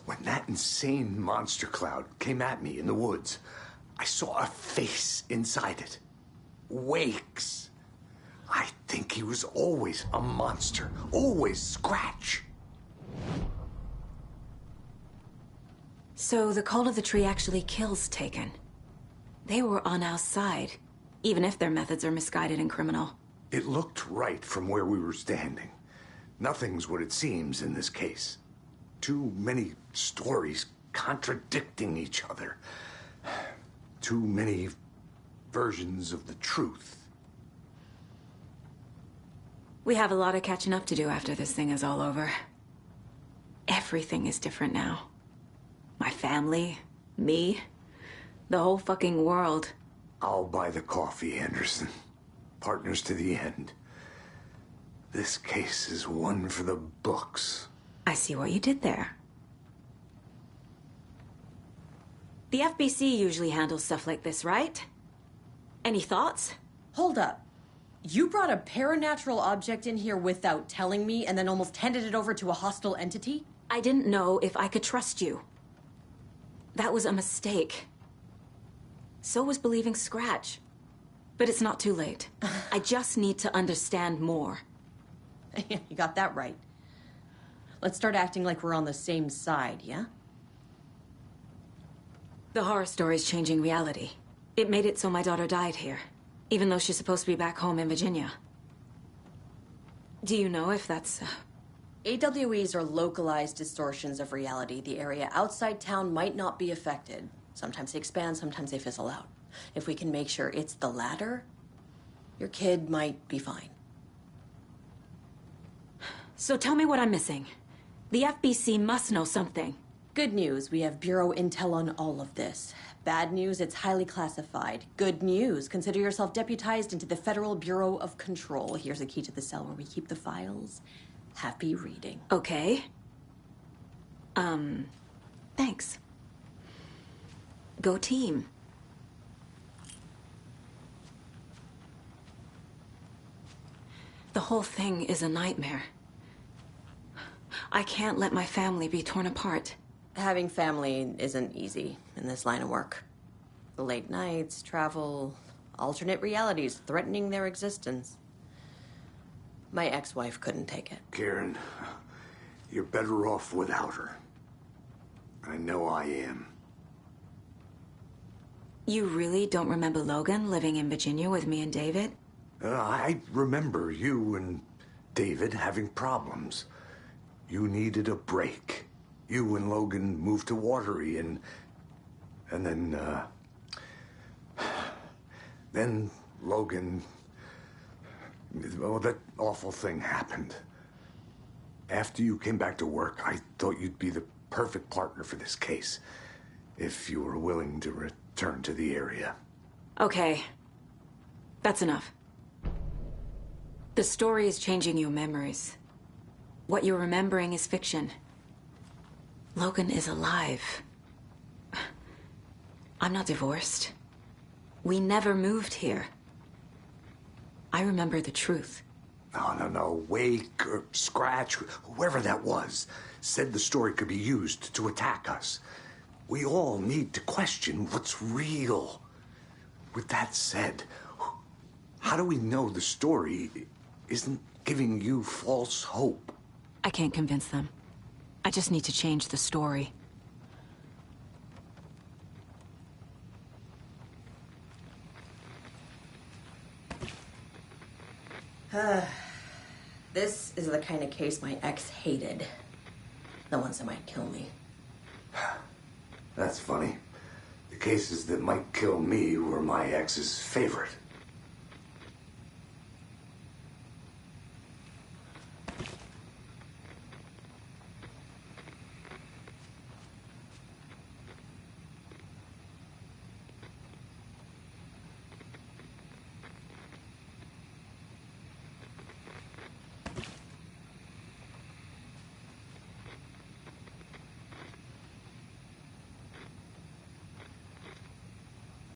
When that insane monster cloud came at me in the woods, I saw a face inside it. Wake's. I think he was always a monster. Always Scratch. So the Cult of the Tree actually kills Taken. They were on our side, even if their methods are misguided and criminal. It looked right from where we were standing. Nothing's what it seems in this case. Too many stories contradicting each other. Too many versions of the truth. We have a lot of catching up to do after this thing is all over. Everything is different now. My family, me, the whole fucking world. I'll buy the coffee, Anderson. Partners to the end. This case is one for the books. I see what you did there. The FBC usually handles stuff like this, right? Any thoughts? Hold up. You brought a paranatural object in here without telling me and then almost handed it over to a hostile entity? I didn't know if I could trust you. That was a mistake. So was believing Scratch. But it's not too late. I just need to understand more. You got that right. Let's start acting like we're on the same side, yeah? The horror story's changing reality. It made it so my daughter died here, even though she's supposed to be back home in Virginia. Do you know if that's... AWEs are localized distortions of reality. The area outside town might not be affected. Sometimes they expand, sometimes they fizzle out. If we can make sure it's the latter, your kid might be fine. So tell me what I'm missing. The FBC must know something. Good news, we have Bureau intel on all of this. Bad news, it's highly classified. Good news, consider yourself deputized into the Federal Bureau of Control. Here's a key to the cell where we keep the files. Happy reading. Okay. Thanks. Go team. The whole thing is a nightmare. I can't let my family be torn apart. Having family isn't easy in this line of work. The late nights, travel, alternate realities threatening their existence. My ex-wife couldn't take it. Karen, you're better off without her. I know I am. You really don't remember Logan living in Virginia with me and David? I remember you and David having problems. You needed a break. You and Logan moved to Watery, and then Logan... Oh, that awful thing happened. After you came back to work, I thought you'd be the perfect partner for this case, if you were willing to return to the area. Okay. That's enough. The story is changing your memories. What you're remembering is fiction. Logan is alive. I'm not divorced. We never moved here. I remember the truth. No. Wake or Scratch, whoever that was, said the story could be used to attack us. We all need to question what's real. With that said, how do we know the story isn't giving you false hope? I can't convince them. I just need to change the story. This is the kind of case my ex hated. The ones that might kill me. That's funny. The cases that might kill me were my ex's favorite.